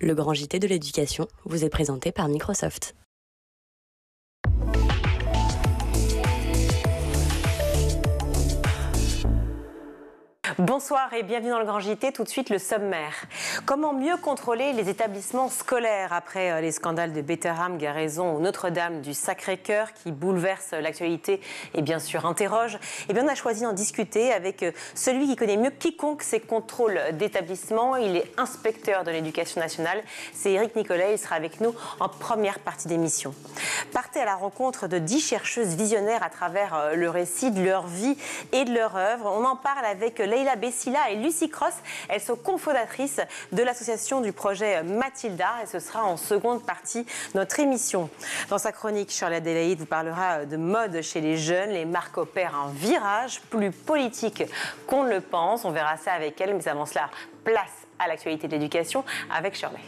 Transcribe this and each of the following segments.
Le grand JT de l'éducation vous est présenté par Microsoft. Bonsoir et bienvenue dans le Grand JT. Tout de suite, le sommaire. Comment mieux contrôler les établissements scolaires après les scandales de Betterham, Garaison ou Notre-Dame du Sacré-Cœur qui bouleversent l'actualité et bien sûr interrogent. Eh bien, on a choisi d'en discuter avec celui qui connaît mieux quiconque ces contrôles d'établissement. Il est inspecteur de l'éducation nationale. C'est Éric Nicolet. Il sera avec nous en première partie d'émission. Partez à la rencontre de 10 chercheuses visionnaires à travers le récit de leur vie et de leur œuvre. On en parle avec Leïla Bessila et Lucie Cross. Elles sont cofondatrices de l'association du projet Mathilda et ce sera en seconde partie de notre émission. Dans sa chronique, Shirley Adélaïde vous parlera de mode chez les jeunes. Les marques opèrent un virage plus politique qu'on ne le pense. On verra ça avec elle, mais avant cela, place à l'actualité de l'éducation avec Shirley.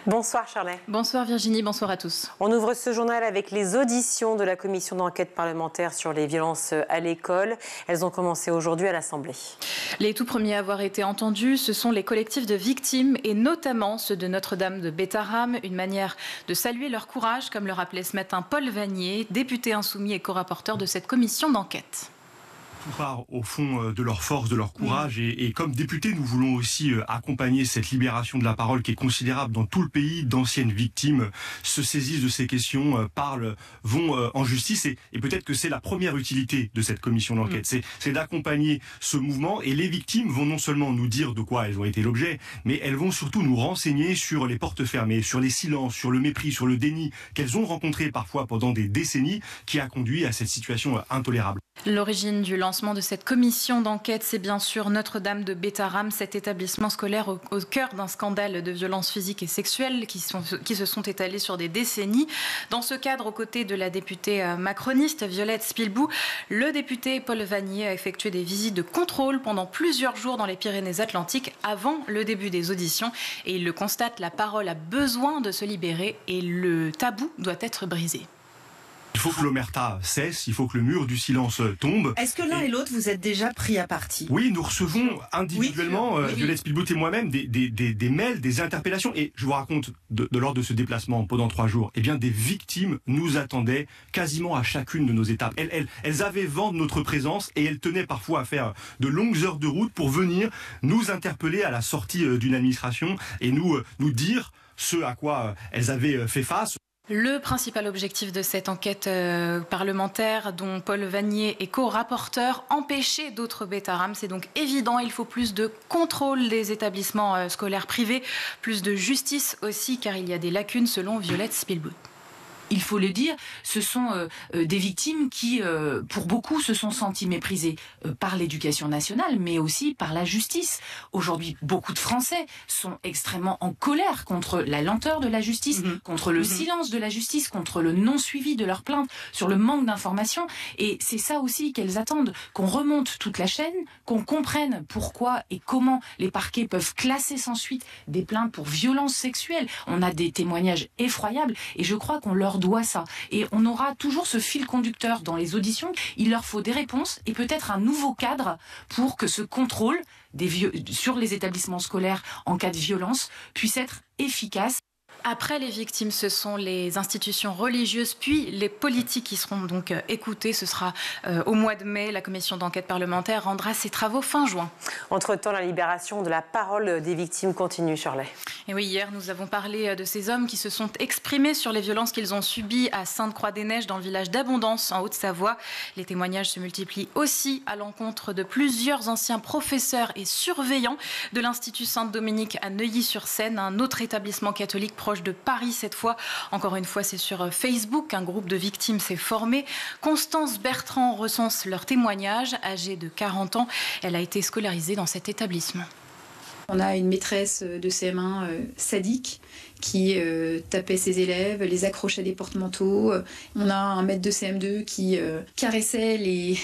Bonsoir Shirley. Bonsoir Virginie, bonsoir à tous. On ouvre ce journal avec les auditions de la commission d'enquête parlementaire sur les violences à l'école. Elles ont commencé aujourd'hui à l'Assemblée. Les tout premiers à avoir été entendus, ce sont les collectifs de victimes et notamment ceux de Notre-Dame de Betterham. Une manière de saluer leur courage, comme le rappelait ce matin Paul Vannier, député insoumis et co-rapporteur de cette commission d'enquête. Tout part au fond de leur force, de leur courage et comme députés, nous voulons aussi accompagner cette libération de la parole qui est considérable dans tout le pays. D'anciennes victimes se saisissent de ces questions, parlent, vont en justice et peut-être que c'est la première utilité de cette commission d'enquête. C'est d'accompagner ce mouvement et les victimes vont non seulement nous dire de quoi elles ont été l'objet, mais elles vont surtout nous renseigner sur les portes fermées, sur les silences, sur le mépris, sur le déni qu'elles ont rencontré parfois pendant des décennies qui a conduit à cette situation intolérable. L'origine du lancement de cette commission d'enquête, c'est bien sûr Notre-Dame de Betterham, cet établissement scolaire au cœur d'un scandale de violences physiques et sexuelles qui se sont étalés sur des décennies. Dans ce cadre, aux côtés de la députée macroniste Violette Spilbou, le député Paul Vannier a effectué des visites de contrôle pendant plusieurs jours dans les Pyrénées-Atlantiques avant le début des auditions. Et il le constate, la parole a besoin de se libérer et le tabou doit être brisé. Il faut que l'omerta cesse, il faut que le mur du silence tombe. Est-ce que l'un et l'autre, vous êtes déjà pris à partie? Oui, nous recevons individuellement, Violette Spilbout et moi-même, des mails, des interpellations. Et je vous raconte, lors de ce déplacement pendant 3 jours, eh bien, des victimes nous attendaient quasiment à chacune de nos étapes. Elles avaient vent de notre présence et elles tenaient parfois à faire de longues heures de route pour venir nous interpeller à la sortie d'une administration et nous dire ce à quoi elles avaient fait face. Le principal objectif de cette enquête parlementaire, dont Paul Vannier est co-rapporteur, empêcher d'autres Betterham. C'est donc évident, il faut plus de contrôle des établissements scolaires privés, plus de justice aussi, car il y a des lacunes selon Violette Spilbou. Il faut le dire, ce sont des victimes qui, pour beaucoup, se sont senties méprisées par l'éducation nationale, mais aussi par la justice. Aujourd'hui, beaucoup de Français sont extrêmement en colère contre la lenteur de la justice, contre le silence de la justice, contre le non-suivi de leurs plaintes, sur le manque d'informations. Et c'est ça aussi qu'elles attendent, qu'on remonte toute la chaîne, qu'on comprenne pourquoi et comment les parquets peuvent classer sans suite des plaintes pour violences sexuelles. On a des témoignages effroyables et je crois qu'on leur doit ça. Et on aura toujours ce fil conducteur dans les auditions. Il leur faut des réponses et peut-être un nouveau cadre pour que ce contrôle sur les établissements scolaires en cas de violence puisse être efficace. Après les victimes, ce sont les institutions religieuses, puis les politiques qui seront donc écoutés. Ce sera au mois de mai. La commission d'enquête parlementaire rendra ses travaux fin juin. Entre-temps, la libération de la parole des victimes continue, Shirley. Et oui, hier, nous avons parlé de ces hommes qui se sont exprimés sur les violences qu'ils ont subies à Sainte-Croix-des-Neiges, dans le village d'Abondance, en Haute-Savoie. Les témoignages se multiplient aussi à l'encontre de plusieurs anciens professeurs et surveillants de l'Institut Sainte-Dominique à Neuilly-sur-Seine, un autre établissement catholique proche de Paris cette fois. Encore une fois, c'est sur Facebook qu'un groupe de victimes s'est formé. Constance Bertrand recense leur témoignage. Âgée de 40 ans, elle a été scolarisée dans cet établissement. On a une maîtresse de CM1 sadique qui tapait ses élèves, les accrochait à des porte-manteaux. On a un maître de CM2 qui caressait les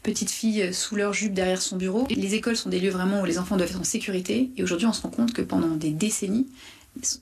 petites filles sous leur jupe derrière son bureau. Les écoles sont des lieux vraiment où les enfants doivent être en sécurité. Et aujourd'hui, on se rend compte que pendant des décennies,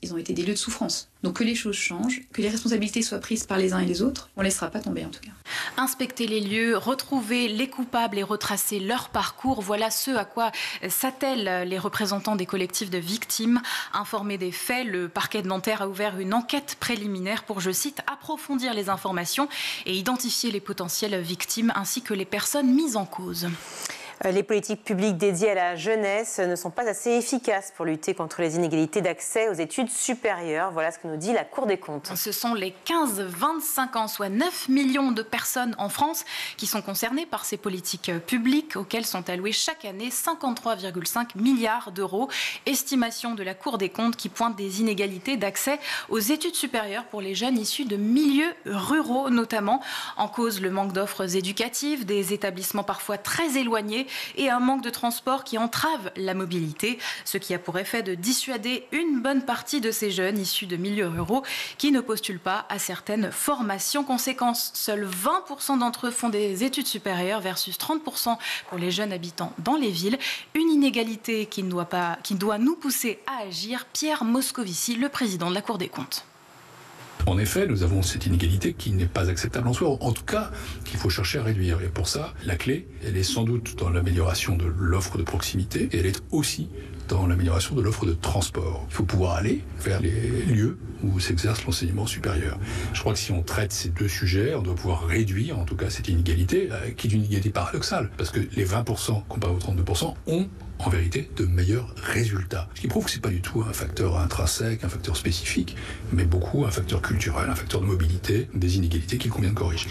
ils ont été des lieux de souffrance. Donc que les choses changent, que les responsabilités soient prises par les uns et les autres, on ne laissera pas tomber en tout cas. Inspecter les lieux, retrouver les coupables et retracer leur parcours, voilà ce à quoi s'attellent les représentants des collectifs de victimes. Informés des faits, le parquet de Nanterre a ouvert une enquête préliminaire pour, je cite, approfondir les informations et identifier les potentielles victimes ainsi que les personnes mises en cause. Les politiques publiques dédiées à la jeunesse ne sont pas assez efficaces pour lutter contre les inégalités d'accès aux études supérieures. Voilà ce que nous dit la Cour des comptes. Ce sont les 15-25 ans, soit 9 millions de personnes en France qui sont concernées par ces politiques publiques auxquelles sont alloués chaque année 53,5 milliards d'euros. Estimation de la Cour des comptes qui pointe des inégalités d'accès aux études supérieures pour les jeunes issus de milieux ruraux notamment. En cause, le manque d'offres éducatives, des établissements parfois très éloignés et un manque de transport qui entrave la mobilité, ce qui a pour effet de dissuader une bonne partie de ces jeunes issus de milieux ruraux qui ne postulent pas à certaines formations. Conséquence, seuls 20% d'entre eux font des études supérieures versus 30% pour les jeunes habitants dans les villes. Une inégalité qui doit nous pousser à agir. Pierre Moscovici, le président de la Cour des comptes. En effet, nous avons cette inégalité qui n'est pas acceptable en soi, en tout cas qu'il faut chercher à réduire. Et pour ça, la clé, elle est sans doute dans l'amélioration de l'offre de proximité et elle est aussi dans l'amélioration de l'offre de transport. Il faut pouvoir aller vers les lieux où s'exerce l'enseignement supérieur. Je crois que si on traite ces deux sujets, on doit pouvoir réduire en tout cas cette inégalité, qui est une inégalité paradoxale, parce que les 20% comparés aux 32% ont en vérité de meilleurs résultats. Ce qui prouve que ce n'est pas du tout un facteur intrinsèque, un facteur spécifique, mais beaucoup un facteur culturel, un facteur de mobilité, des inégalités qu'il convient de corriger.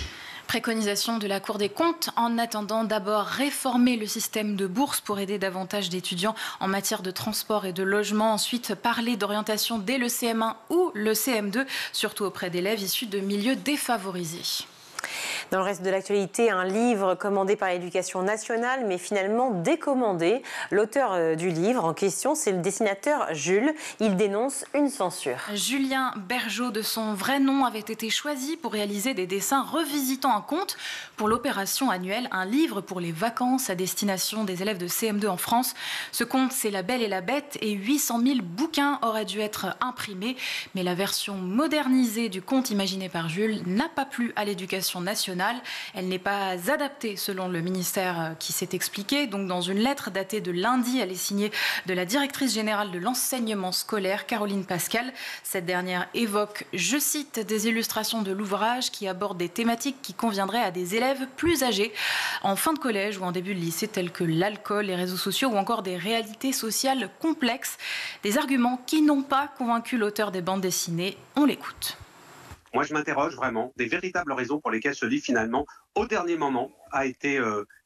Préconisation de la Cour des comptes, en attendant d'abord réformer le système de bourse pour aider davantage d'étudiants en matière de transport et de logement. Ensuite, parler d'orientation dès le CM1 ou le CM2, surtout auprès d'élèves issus de milieux défavorisés. Dans le reste de l'actualité, un livre commandé par l'Éducation nationale, mais finalement décommandé. L'auteur du livre en question, c'est le dessinateur Jules. Il dénonce une censure. Julien Bergeau, de son vrai nom, avait été choisi pour réaliser des dessins revisitant un conte pour l'opération annuelle Un livre pour les vacances à destination des élèves de CM2 en France. Ce conte, c'est La Belle et la Bête et 800 000 bouquins auraient dû être imprimés. Mais la version modernisée du conte imaginé par Jules n'a pas plu à l'Éducation nationale. Elle n'est pas adaptée selon le ministère qui s'est expliqué. Donc dans une lettre datée de lundi, elle est signée de la directrice générale de l'enseignement scolaire, Caroline Pascal. Cette dernière évoque, je cite, des illustrations de l'ouvrage qui abordent des thématiques qui conviendraient à des élèves plus âgés, en fin de collège ou en début de lycée, tels que l'alcool, les réseaux sociaux ou encore des réalités sociales complexes. Des arguments qui n'ont pas convaincu l'auteur des bandes dessinées. On l'écoute. Moi, je m'interroge vraiment des véritables raisons pour lesquelles ce livre, finalement, au dernier moment, a été,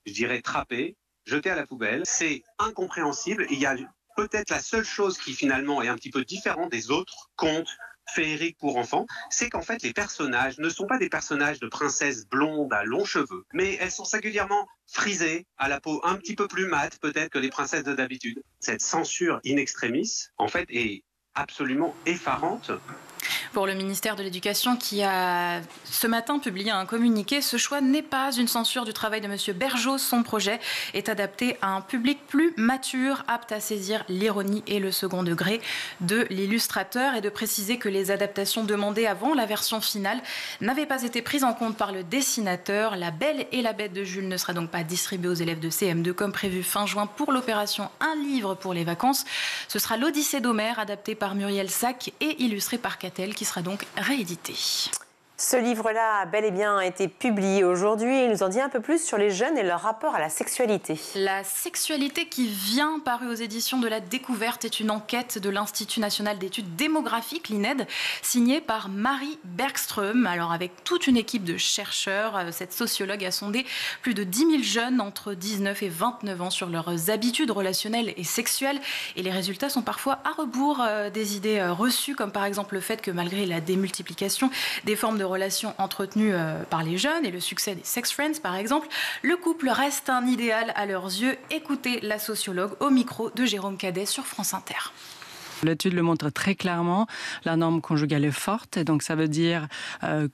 je dirais, trappé, jeté à la poubelle. C'est incompréhensible. Il y a peut-être la seule chose qui, finalement, est un petit peu différente des autres contes féeriques pour enfants, c'est qu'en fait, les personnages ne sont pas des personnages de princesses blondes à longs cheveux, mais elles sont singulièrement frisées, à la peau un petit peu plus mate, peut-être, que les princesses de d'habitude. Cette censure in extremis, en fait, est absolument effarante. Pour le ministère de l'Éducation qui a ce matin publié un communiqué, ce choix n'est pas une censure du travail de M. Bergeau. Son projet est adapté à un public plus mature, apte à saisir l'ironie et le second degré de l'illustrateur, et de préciser que les adaptations demandées avant la version finale n'avaient pas été prises en compte par le dessinateur. La Belle et la Bête de Jules ne sera donc pas distribuée aux élèves de CM2 comme prévu fin juin pour l'opération Un livre pour les vacances. Ce sera l'Odyssée d'Homère, adaptée par Muriel Sac et illustrée par Catel, qui sera donc réédité. Ce livre-là a bel et bien été publié aujourd'hui et il nous en dit un peu plus sur les jeunes et leur rapport à la sexualité. La sexualité qui vient, parue aux éditions de La Découverte, est une enquête de l'Institut national d'études démographiques, l'INED, signée par Marie Bergström. Alors avec toute une équipe de chercheurs, cette sociologue a sondé plus de 10 000 jeunes entre 19 et 29 ans sur leurs habitudes relationnelles et sexuelles. Et les résultats sont parfois à rebours des idées reçues, comme par exemple le fait que malgré la démultiplication des formes de relations entretenues par les jeunes et le succès des sex friends par exemple, le couple reste un idéal à leurs yeux. Écoutez la sociologue au micro de Jérôme Cadet sur France Inter. L'étude le montre très clairement, la norme conjugale est forte, et donc ça veut dire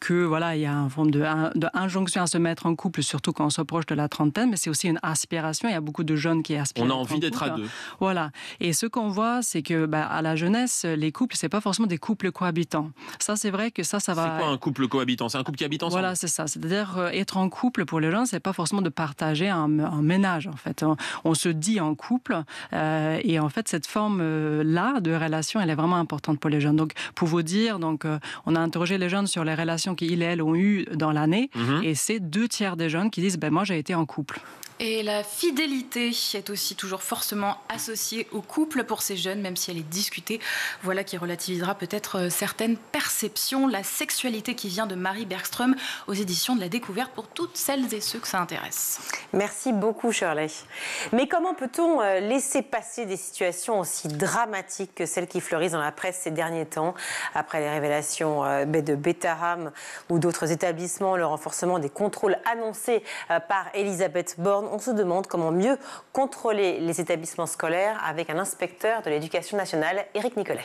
que voilà, il y a une forme d'injonction à se mettre en couple, surtout quand on s'approche de la trentaine, mais c'est aussi une aspiration. Il y a beaucoup de jeunes qui aspirent. On a envie d'être à deux. Voilà. Et ce qu'on voit, c'est que à la jeunesse, les couples, c'est pas forcément des couples cohabitants. Ça, c'est vrai que ça va. C'est quoi un couple cohabitant? C'est un couple qui habite ensemble? Voilà, c'est ça. C'est-à-dire être en couple pour les gens, c'est pas forcément de partager un ménage. En fait, on se dit en couple, et en fait, cette forme-là de relation, elle est vraiment importante pour les jeunes. Donc, pour vous dire, on a interrogé les jeunes sur les relations qu'ils et elles ont eues dans l'année, et c'est 2/3 des jeunes qui disent moi, j'ai été en couple. Et la fidélité est aussi toujours forcément associée au couple pour ces jeunes, même si elle est discutée. Voilà qui relativisera peut-être certaines perceptions. La sexualité qui vient de Marie Bergström aux éditions de La Découverte pour toutes celles et ceux que ça intéresse. Merci beaucoup Shirley. Mais comment peut-on laisser passer des situations aussi dramatiques que celles qui fleurissent dans la presse ces derniers temps, après les révélations de Betterham ou d'autres établissements, le renforcement des contrôles annoncés par Elisabeth Borne? On se demande comment mieux contrôler les établissements scolaires avec un inspecteur de l'éducation nationale, Éric Nicolet.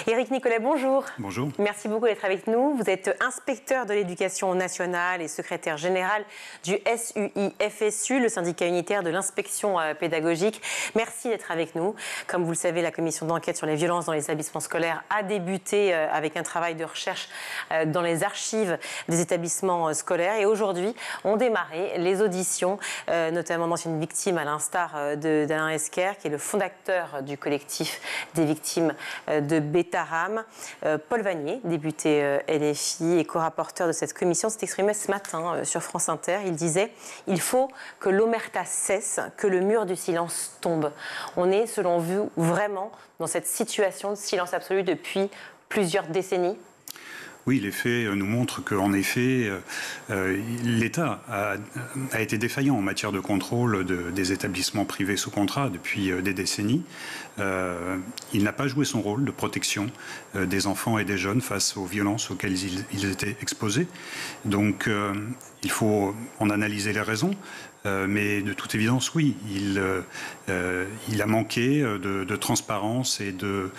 Éric Nicolet, bonjour. Bonjour. Merci beaucoup d'être avec nous. Vous êtes inspecteur de l'éducation nationale et secrétaire général du SUI-FSU, le syndicat unitaire de l'inspection pédagogique. Merci d'être avec nous. Comme vous le savez, la commission d'enquête sur les violences dans les établissements scolaires a débuté avec un travail de recherche dans les archives des établissements scolaires. Et aujourd'hui, ont démarré les auditions, notamment d'anciennes victimes, à l'instar d'Alain Esquer, qui est le fondateur du collectif des victimes de Betterham. Paul Vanier, député LFI et co-rapporteur de cette commission, s'est exprimé ce matin sur France Inter. Il disait « Il faut que l'omerta cesse, que le mur du silence tombe ». On est, selon vous, vraiment dans cette situation de silence absolu depuis plusieurs décennies ? Oui, les faits nous montrent qu'en effet, l'État a été défaillant en matière de contrôle des établissements privés sous contrat depuis des décennies. Il n'a pas joué son rôle de protection des enfants et des jeunes face aux violences auxquelles ils étaient exposés. Donc, il faut en analyser les raisons. Mais de toute évidence, oui, il a manqué de transparence et de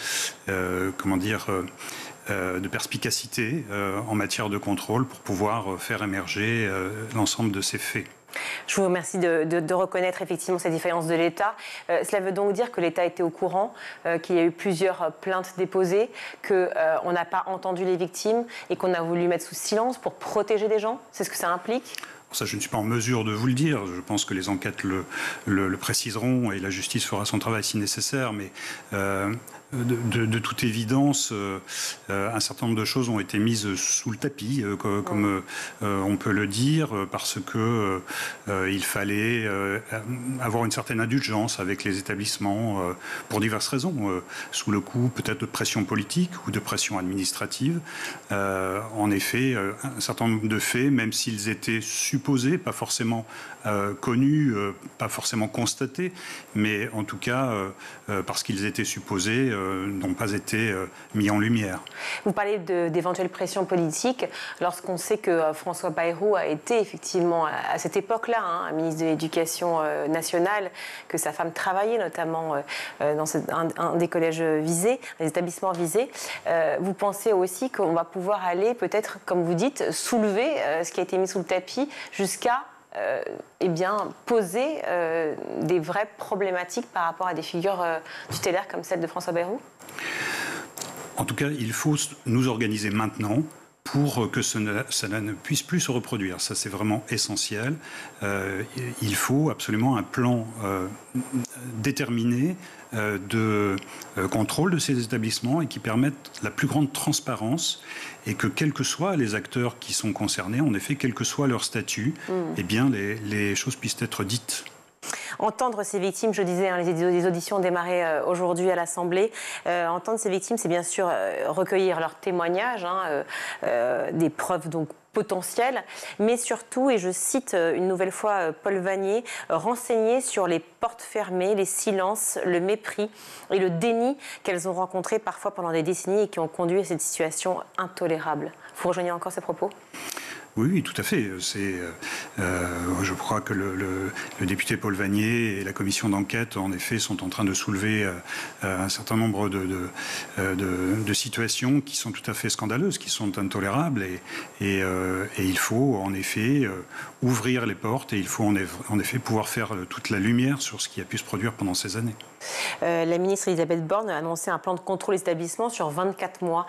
perspicacité en matière de contrôle pour pouvoir faire émerger l'ensemble de ces faits. Je vous remercie de reconnaître effectivement ces défaillances de l'État. Cela veut donc dire que l'État était au courant, qu'il y a eu plusieurs plaintes déposées, qu'on n'a pas entendu les victimes et qu'on a voulu mettre sous silence pour protéger des gens? C'est ce que ça implique? Ça, je ne suis pas en mesure de vous le dire. Je pense que les enquêtes le préciseront et la justice fera son travail si nécessaire. Mais de toute évidence, un certain nombre de choses ont été mises sous le tapis, comme on peut le dire, parce que il fallait avoir une certaine indulgence avec les établissements pour diverses raisons, sous le coup peut-être de pression politique ou de pression administrative. En effet, un certain nombre de faits, même s'ils étaient supposés, pas forcément connus, pas forcément constatés, mais en tout cas, parce qu'ils étaient supposés, n'ont pas été mis en lumière. Vous parlez d'éventuelles pressions politiques, lorsqu'on sait que François Bayrou a été effectivement à cette époque-là, ministre de l'Éducation nationale, que sa femme travaillait notamment dans un des collèges visés, des établissements visés. Vous pensez aussi qu'on va pouvoir aller peut-être, comme vous dites, soulever ce qui a été mis sous le tapis jusqu'à poser des vraies problématiques par rapport à des figures tutélaires comme celle de François Bayrou? En tout cas, il faut nous organiser maintenant pour que cela ne puisse plus se reproduire. Ça, c'est vraiment essentiel. Il faut absolument un plan déterminé de contrôle de ces établissements et qui permettent la plus grande transparence et que, quels que soient les acteurs qui sont concernés, en effet, quel que soit leur statut, eh bien, les choses puissent être dites. Entendre ces victimes, je disais, les auditions ont démarré aujourd'hui à l'Assemblée. Entendre ces victimes, c'est bien sûr recueillir leurs témoignages, des preuves donc potentielles, mais surtout, et je cite une nouvelle fois Paul Vanier, renseigner sur les portes fermées, les silences, le mépris et le déni qu'elles ont rencontré parfois pendant des décennies et qui ont conduit à cette situation intolérable. Vous rejoignez encore ces propos ? Oui, tout à fait. Je crois que le député Paul Vanier et la commission d'enquête, en effet, sont en train de soulever un certain nombre de situations qui sont tout à fait scandaleuses, qui sont intolérables. Et il faut, en effet, ouvrir les portes et il faut, en effet, pouvoir faire toute la lumière sur ce qui a pu se produire pendant ces années. La ministre Elisabeth Borne a annoncé un plan de contrôle des établissements sur 24 mois.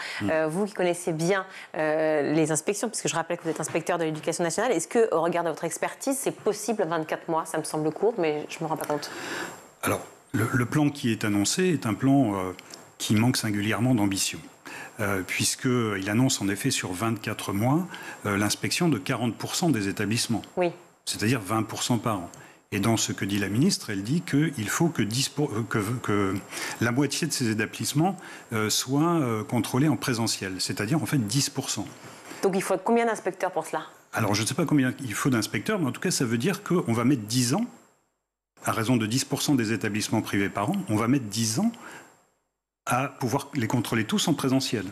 Vous qui connaissez bien les inspections, puisque je rappelle que vous êtes inspecteur de l'éducation nationale, est-ce que, au regard de votre expertise, c'est possible à 24 mois? Ça me semble court, mais je ne me rends pas compte. Alors, le plan qui est annoncé est un plan qui manque singulièrement d'ambition. Puisqu'il annonce en effet sur 24 mois l'inspection de 40% des établissements. Oui. C'est-à-dire 20% par an. Et dans ce que dit la ministre, elle dit qu'il faut que la moitié de ces établissements soient contrôlés en présentiel, c'est-à-dire en fait 10%. Donc il faut combien d'inspecteurs pour cela? Alors je ne sais pas combien il faut d'inspecteurs, mais en tout cas ça veut dire qu'on va mettre 10 ans, à raison de 10% des établissements privés par an, on va mettre 10 ans à pouvoir les contrôler tous en présentiel.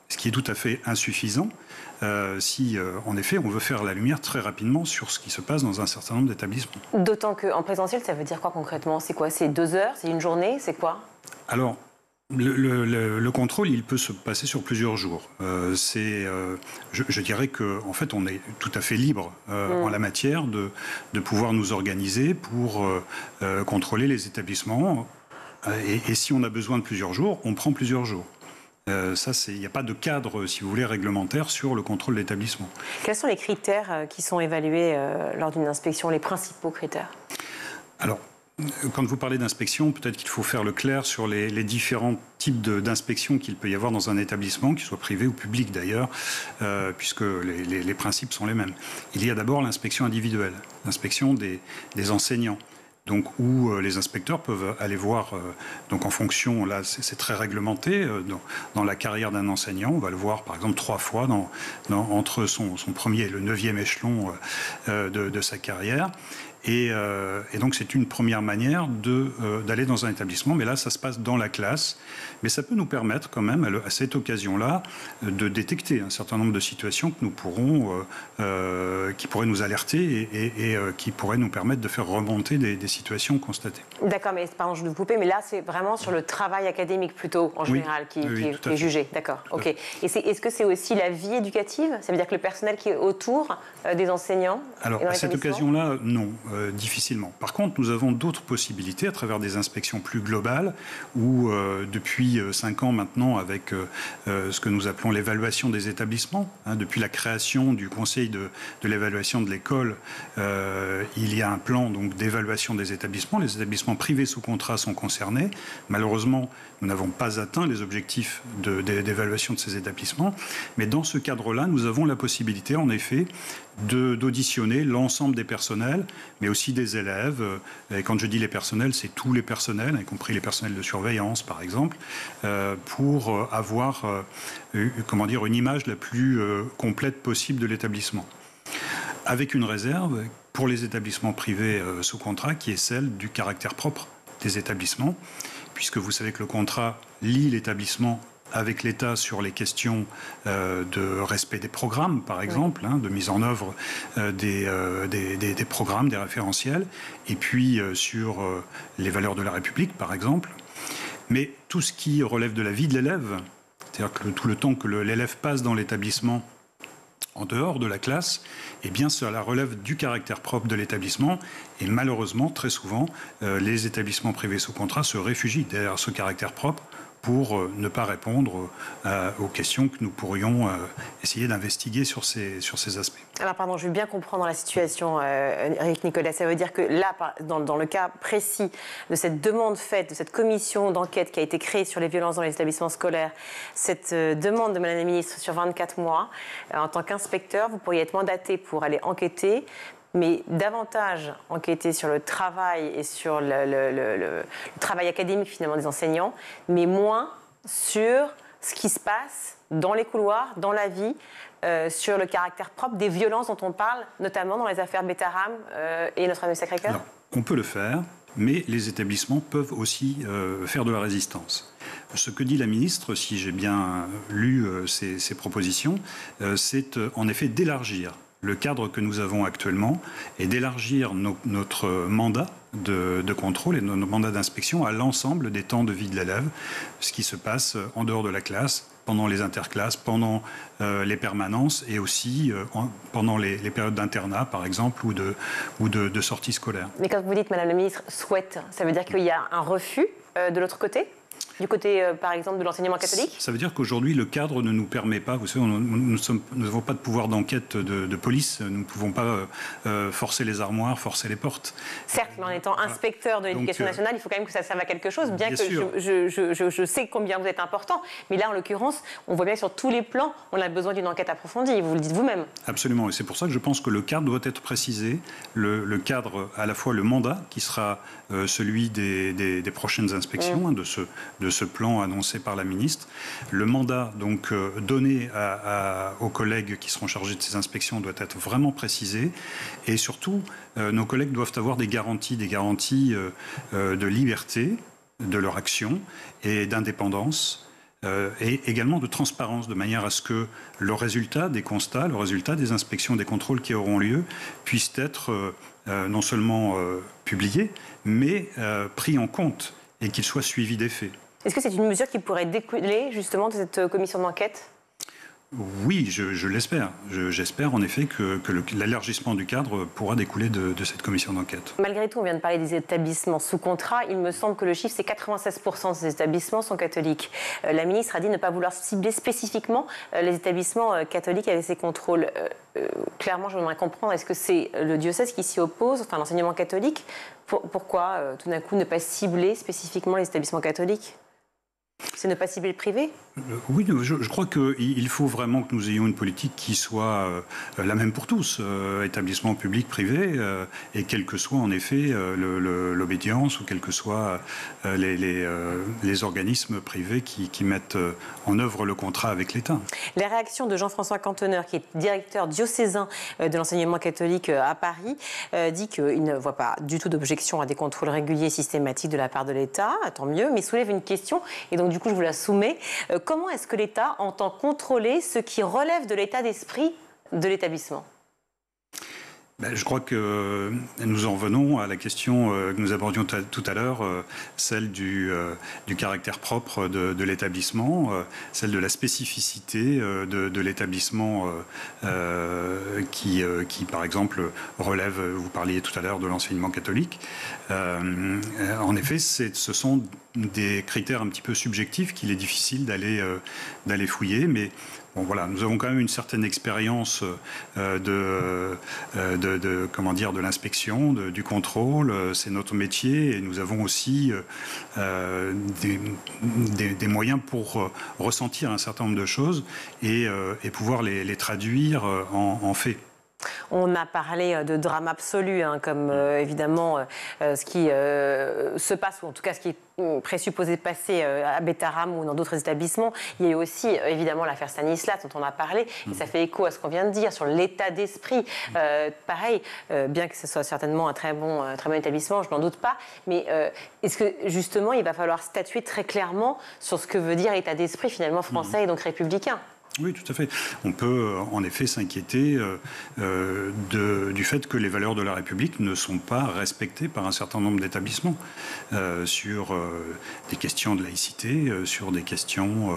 Ce qui est tout à fait insuffisant si, en effet, on veut faire la lumière très rapidement sur ce qui se passe dans un certain nombre d'établissements. D'autant qu'en présentiel, ça veut dire quoi concrètement? C'est quoi? C'est 2 heures? C'est une journée? C'est quoi? Alors, le contrôle, il peut se passer sur plusieurs jours. Je dirais qu'en fait, on est tout à fait libre en la matière de pouvoir nous organiser pour contrôler les établissements. Et si on a besoin de plusieurs jours, on prend plusieurs jours. Il n'y a pas de cadre, si vous voulez, réglementaire sur le contrôle de l'établissement. Quels sont les critères qui sont évalués lors d'une inspection, les principaux critères? Alors, quand vous parlez d'inspection, peut-être qu'il faut faire le clair sur les différents types d'inspection qu'il peut y avoir dans un établissement, qu'il soit privé ou public d'ailleurs, puisque les principes sont les mêmes. Il y a d'abord l'inspection individuelle, l'inspection des enseignants. Donc, où les inspecteurs peuvent aller voir, donc en fonction, là c'est très réglementé, dans la carrière d'un enseignant, on va le voir par exemple 3 fois entre son premier et le 9e échelon de sa carrière. Et donc c'est une première manière d'aller dans un établissement, mais là ça se passe dans la classe. Mais ça peut nous permettre quand même, à cette occasion-là, de détecter un certain nombre de situations que nous pourrons, qui pourraient nous alerter et qui pourraient nous permettre de faire remonter des situations constatées. D'accord, mais pardon, je vais vous couper, mais là c'est vraiment sur le travail académique plutôt, en général, qui est jugé. D'accord, ok. Et est-ce que c'est aussi la vie éducative? Ça veut dire que le personnel qui est autour des enseignants? Alors, à cette occasion-là, non. Difficilement. Par contre, nous avons d'autres possibilités à travers des inspections plus globales où, depuis 5 ans maintenant, avec ce que nous appelons l'évaluation des établissements, depuis la création du Conseil de l'évaluation de l'école, il y a un plan d'évaluation des établissements. Les établissements privés sous contrat sont concernés. Malheureusement, nous n'avons pas atteint les objectifs d'évaluation de ces établissements. Mais dans ce cadre-là, nous avons la possibilité, en effet, d'auditionner l'ensemble des personnels, mais aussi des élèves. Et quand je dis les personnels, c'est tous les personnels, y compris les personnels de surveillance, par exemple, pour avoir une image la plus complète possible de l'établissement. Avec une réserve pour les établissements privés sous contrat, qui est celle du caractère propre des établissements, puisque vous savez que le contrat lie l'établissement avec l'État sur les questions de respect des programmes, par exemple, de mise en œuvre des programmes, des référentiels, et puis sur les valeurs de la République, par exemple. Mais tout ce qui relève de la vie de l'élève, c'est-à-dire que tout le temps que l'élève passe dans l'établissement en dehors de la classe, eh bien cela relève du caractère propre de l'établissement et malheureusement, très souvent, les établissements privés sous contrat se réfugient derrière ce caractère propre pour ne pas répondre aux questions que nous pourrions essayer d'investiguer sur ces aspects. Alors pardon, je veux bien comprendre la situation, Éric Nicolas. Ça veut dire que là, dans le cas précis de cette demande faite, de cette commission d'enquête qui a été créée sur les violences dans les établissements scolaires, cette demande de Madame la Ministre sur 24 mois, en tant qu'inspecteur, vous pourriez être mandaté pour aller enquêter, mais davantage enquêter sur le travail et sur le travail académique finalement des enseignants, mais moins sur ce qui se passe dans les couloirs, dans la vie, sur le caractère propre des violences dont on parle, notamment dans les affaires Betaram et Notre-Dame du Sacré-Cœur. Alors, on peut le faire, mais les établissements peuvent aussi faire de la résistance. Ce que dit la ministre, si j'ai bien lu ses propositions, c'est en effet d'élargir le cadre que nous avons actuellement et d'élargir notre mandat de contrôle et nos mandats d'inspection à l'ensemble des temps de vie de l'élève, ce qui se passe en dehors de la classe, pendant les interclasses, pendant les permanences et aussi pendant les périodes d'internat, par exemple, ou de sortie scolaire. Mais quand vous dites, Madame la Ministre, souhaite, ça veut dire qu'il y a un refus de l'autre côté ? Du côté, par exemple, de l'enseignement catholique ? Ça veut dire qu'aujourd'hui, le cadre ne nous permet pas, vous savez, nous n'avons pas de pouvoir d'enquête de police, nous ne pouvons pas forcer les armoires, forcer les portes. Certes, mais en étant inspecteur de l'éducation nationale, il faut quand même que ça serve à quelque chose, bien que je sais combien vous êtes important. Mais là, en l'occurrence, on voit bien que sur tous les plans, on a besoin d'une enquête approfondie, vous le dites vous-même. Absolument, et c'est pour ça que je pense que le cadre doit être précisé, le cadre, à la fois le mandat, qui sera celui des prochaines inspections, de ce plan annoncé par la ministre. Le mandat donc donné aux collègues qui seront chargés de ces inspections doit être vraiment précisé et surtout nos collègues doivent avoir des garanties de liberté de leur action et d'indépendance et également de transparence de manière à ce que le résultat des constats, le résultat des inspections, des contrôles qui auront lieu puissent être non seulement publiés mais pris en compte et qu'ils soient suivis des faits. Est-ce que c'est une mesure qui pourrait découler justement de cette commission d'enquête ? Oui, je l'espère. J'espère en effet que l'élargissement du cadre pourra découler de cette commission d'enquête. Malgré tout, on vient de parler des établissements sous contrat. Il me semble que le chiffre, c'est 96% de ces établissements sont catholiques. La ministre a dit ne pas vouloir cibler spécifiquement les établissements catholiques avec ces contrôles. Clairement, j'aimerais comprendre, est-ce que c'est le diocèse qui s'y oppose, enfin l'enseignement catholique ? Pourquoi tout d'un coup ne pas cibler spécifiquement les établissements catholiques ? C'est ne pas cibler le privé ? Oui, je crois qu'il faut vraiment que nous ayons une politique qui soit la même pour tous, établissements publics, privés, et quelle que soit en effet l'obédience ou quels que soient les organismes privés qui mettent en œuvre le contrat avec l'État. Les réactions de Jean-François Canteneur, qui est directeur diocésain de l'enseignement catholique à Paris, dit qu'il ne voit pas du tout d'objection à des contrôles réguliers et systématiques de la part de l'État, tant mieux, mais soulève une question, et donc du coup je vous la soumets. Comment est-ce que l'État entend contrôler ce qui relève de l'état d'esprit de l'établissement ? Je crois que nous en venons à la question que nous abordions tout à l'heure, celle du caractère propre de l'établissement, celle de la spécificité de l'établissement qui, par exemple, relève, vous parliez tout à l'heure de l'enseignement catholique. En effet, ce sont des critères un petit peu subjectifs qu'il est difficile d'aller fouiller, mais bon, voilà, nous avons quand même une certaine expérience de l'inspection, du contrôle. C'est notre métier et nous avons aussi des moyens pour ressentir un certain nombre de choses et pouvoir les traduire en faits. On a parlé de drame absolu, comme évidemment ce qui se passe, ou en tout cas ce qui est présupposé passer à Betharam ou dans d'autres établissements. Il y a eu aussi évidemment l'affaire Stanislas dont on a parlé, et ça fait écho à ce qu'on vient de dire sur l'état d'esprit. Pareil, bien que ce soit certainement un très bon établissement, je n'en doute pas, mais est-ce que justement il va falloir statuer très clairement sur ce que veut dire l'état d'esprit finalement français et donc républicain ? Oui, tout à fait. On peut en effet s'inquiéter du fait que les valeurs de la République ne sont pas respectées par un certain nombre d'établissements sur des questions de laïcité, sur des questions,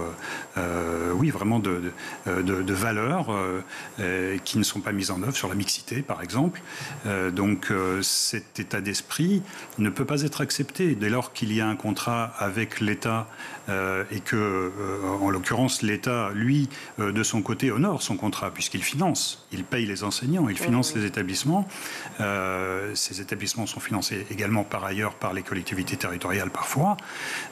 oui, vraiment de valeurs qui ne sont pas mises en œuvre, sur la mixité, par exemple. Donc cet état d'esprit ne peut pas être accepté dès lors qu'il y a un contrat avec l'État et que, en l'occurrence, l'État, lui, de son côté, honore son contrat, puisqu'il finance, il paye les enseignants, il finance les établissements. Ces établissements sont financés également par ailleurs par les collectivités territoriales parfois,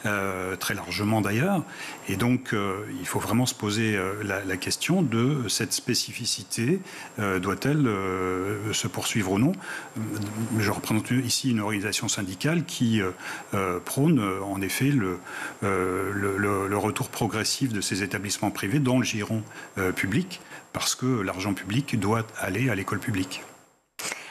très largement d'ailleurs. Et donc, il faut vraiment se poser la question de cette spécificité. Doit-elle se poursuivre ou non ? Je représente ici une organisation syndicale qui prône en effet le retour progressif de ces établissements privés dans le giron public, parce que l'argent public doit aller à l'école publique.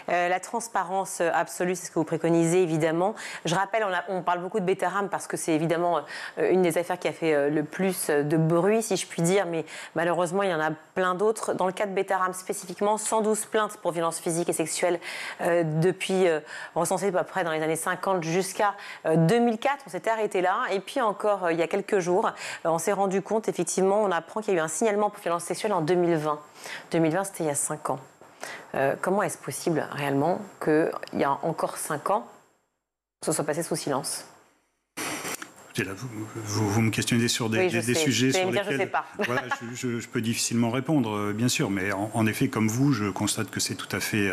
La transparence absolue, c'est ce que vous préconisez, évidemment. Je rappelle, on parle beaucoup de Betterham parce que c'est évidemment une des affaires qui a fait le plus de bruit, si je puis dire, mais malheureusement, il y en a plein d'autres. Dans le cas de Betterham spécifiquement, 112 plaintes pour violences physiques et sexuelles depuis recensées à peu près dans les années 50 jusqu'à 2004. On s'était arrêté là. Et puis encore, il y a quelques jours, on s'est rendu compte, effectivement, on apprend qu'il y a eu un signalement pour violences sexuelles en 2020. 2020, c'était il y a 5 ans. Comment est-ce possible réellement qu'il y a encore 5 ans, ce soit passé sous silence ? Là, vous me questionnez sur des sujets sur lesquels je ne sais pas. Voilà, je peux difficilement répondre, bien sûr, mais en effet, comme vous, je constate que c'est tout à fait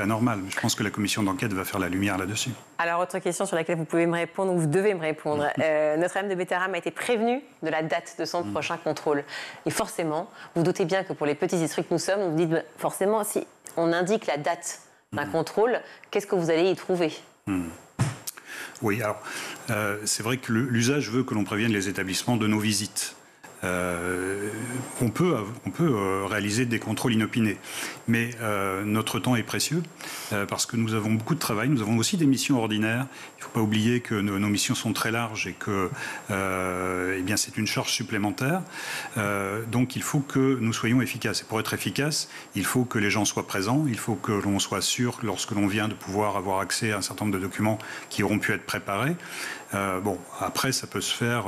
anormal. Je pense que la commission d'enquête va faire la lumière là-dessus. Alors, autre question sur laquelle vous pouvez me répondre, ou vous devez me répondre. Notre-Dame de Betterham a été prévenue de la date de son prochain contrôle. Et forcément, vous doutez bien que pour les petits districts que nous sommes, vous dites forcément, si on indique la date d'un contrôle, qu'est-ce que vous allez y trouver ? Oui, alors, c'est vrai que l'usage veut que l'on prévienne les établissements de nos visites. On peut réaliser des contrôles inopinés, mais notre temps est précieux parce que nous avons beaucoup de travail, nous avons aussi des missions ordinaires. Il ne faut pas oublier que nos missions sont très larges et que c'est une charge supplémentaire. Donc il faut que nous soyons efficaces. Et pour être efficace, il faut que les gens soient présents, il faut que l'on soit sûr, lorsque l'on vient, de pouvoir avoir accès à un certain nombre de documents qui auront pu être préparés. Après, ça peut se faire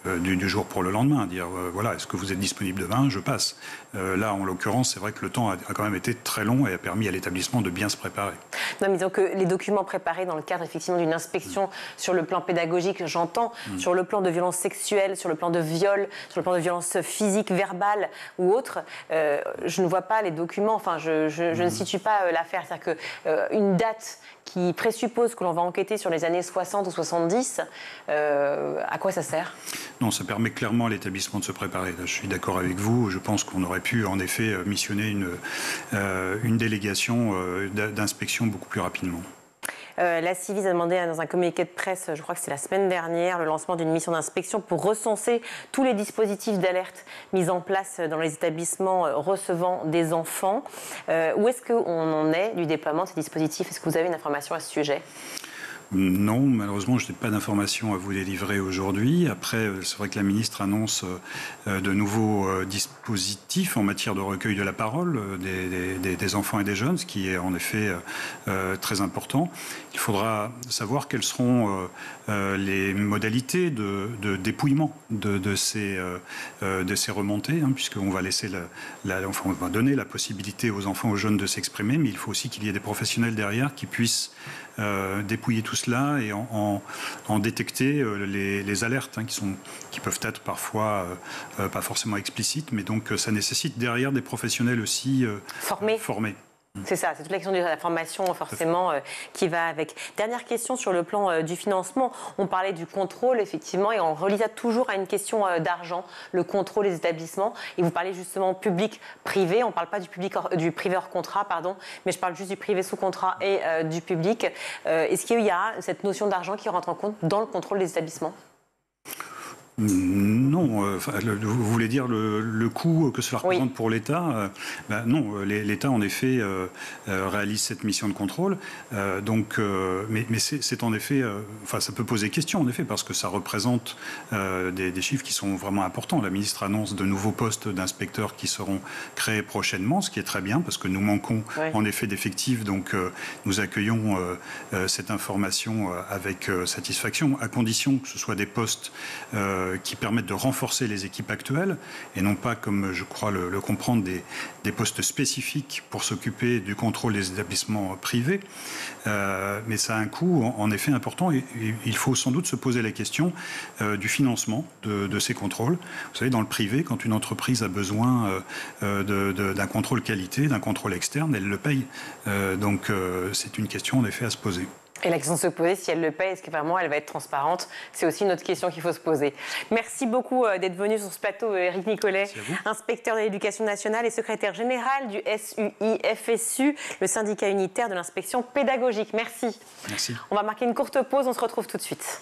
du jour pour le lendemain, dire voilà, est-ce que vous êtes disponible demain ? Je passe. Là, en l'occurrence, c'est vrai que le temps a quand même été très long et a permis à l'établissement de bien se préparer. Non, mais disons que les documents préparés dans le cadre effectivement d'une inspection sur le plan pédagogique, j'entends, sur le plan de violence sexuelle, sur le plan de viol, sur le plan de violence physique, verbale ou autre, je ne vois pas les documents, enfin, je ne situe pas l'affaire. C'est-à-dire qu'une date qui présuppose que l'on va enquêter sur les années 60 ou 70, à quoi ça sert ? Non, ça permet clairement à l'établissement de se préparer. Là, je suis d'accord avec vous. Je pense qu'on aurait pu, en effet, missionner une délégation d'inspection beaucoup plus rapidement. La Civis a demandé dans un communiqué de presse, je crois que c'est la semaine dernière, le lancement d'une mission d'inspection pour recenser tous les dispositifs d'alerte mis en place dans les établissements recevant des enfants. Où est-ce qu'on en est du déploiement de ces dispositifs ? Est-ce que vous avez une information à ce sujet ? Non, malheureusement, je n'ai pas d'informations à vous délivrer aujourd'hui. Après, c'est vrai que la ministre annonce de nouveaux dispositifs en matière de recueil de la parole des enfants et des jeunes, ce qui est en effet très important. Il faudra savoir quelles seront les modalités de dépouillement de ces remontées, puisqu'on va laisser on va donner la possibilité aux enfants et aux jeunes de s'exprimer, mais il faut aussi qu'il y ait des professionnels derrière qui puissent dépouiller tout cela et en détecter les alertes qui peuvent être parfois pas forcément explicites, mais donc ça nécessite derrière des professionnels aussi formés. C'est ça, c'est toute la question de la formation forcément qui va avec. Dernière question sur le plan du financement. On parlait du contrôle effectivement et on relie ça toujours à une question d'argent, le contrôle des établissements. Et vous parlez justement public-privé, on ne parle pas du privé hors contrat, mais je parle juste du privé sous contrat et du public. Est-ce qu'il y a cette notion d'argent qui rentre en compte dans le contrôle des établissements ? Non, vous voulez dire le coût que cela représente pour l'État ? Non, l'État en effet réalise cette mission de contrôle. Mais c'est en effet, ça peut poser question en effet parce que ça représente des chiffres qui sont vraiment importants. La ministre annonce de nouveaux postes d'inspecteurs qui seront créés prochainement, ce qui est très bien parce que nous manquons en effet d'effectifs. Donc nous accueillons cette information avec satisfaction, à condition que ce soit des postes qui permettent de renforcer les équipes actuelles et non pas, comme je crois le comprendre, des postes spécifiques pour s'occuper du contrôle des établissements privés. Mais ça a un coût en effet important et il faut sans doute se poser la question du financement de ces contrôles. Vous savez, dans le privé, quand une entreprise a besoin d'un contrôle qualité, d'un contrôle externe, elle le paye. Donc c'est une question en effet à se poser. Et la question de se poser, si elle le paye, est-ce que vraiment elle va être transparente ? C'est aussi une autre question qu'il faut se poser. Merci beaucoup d'être venu sur ce plateau, Éric Nicolet, inspecteur de l'éducation nationale et secrétaire général du SUI-FSU, le syndicat unitaire de l'inspection pédagogique. Merci. Merci. On va marquer une courte pause, on se retrouve tout de suite.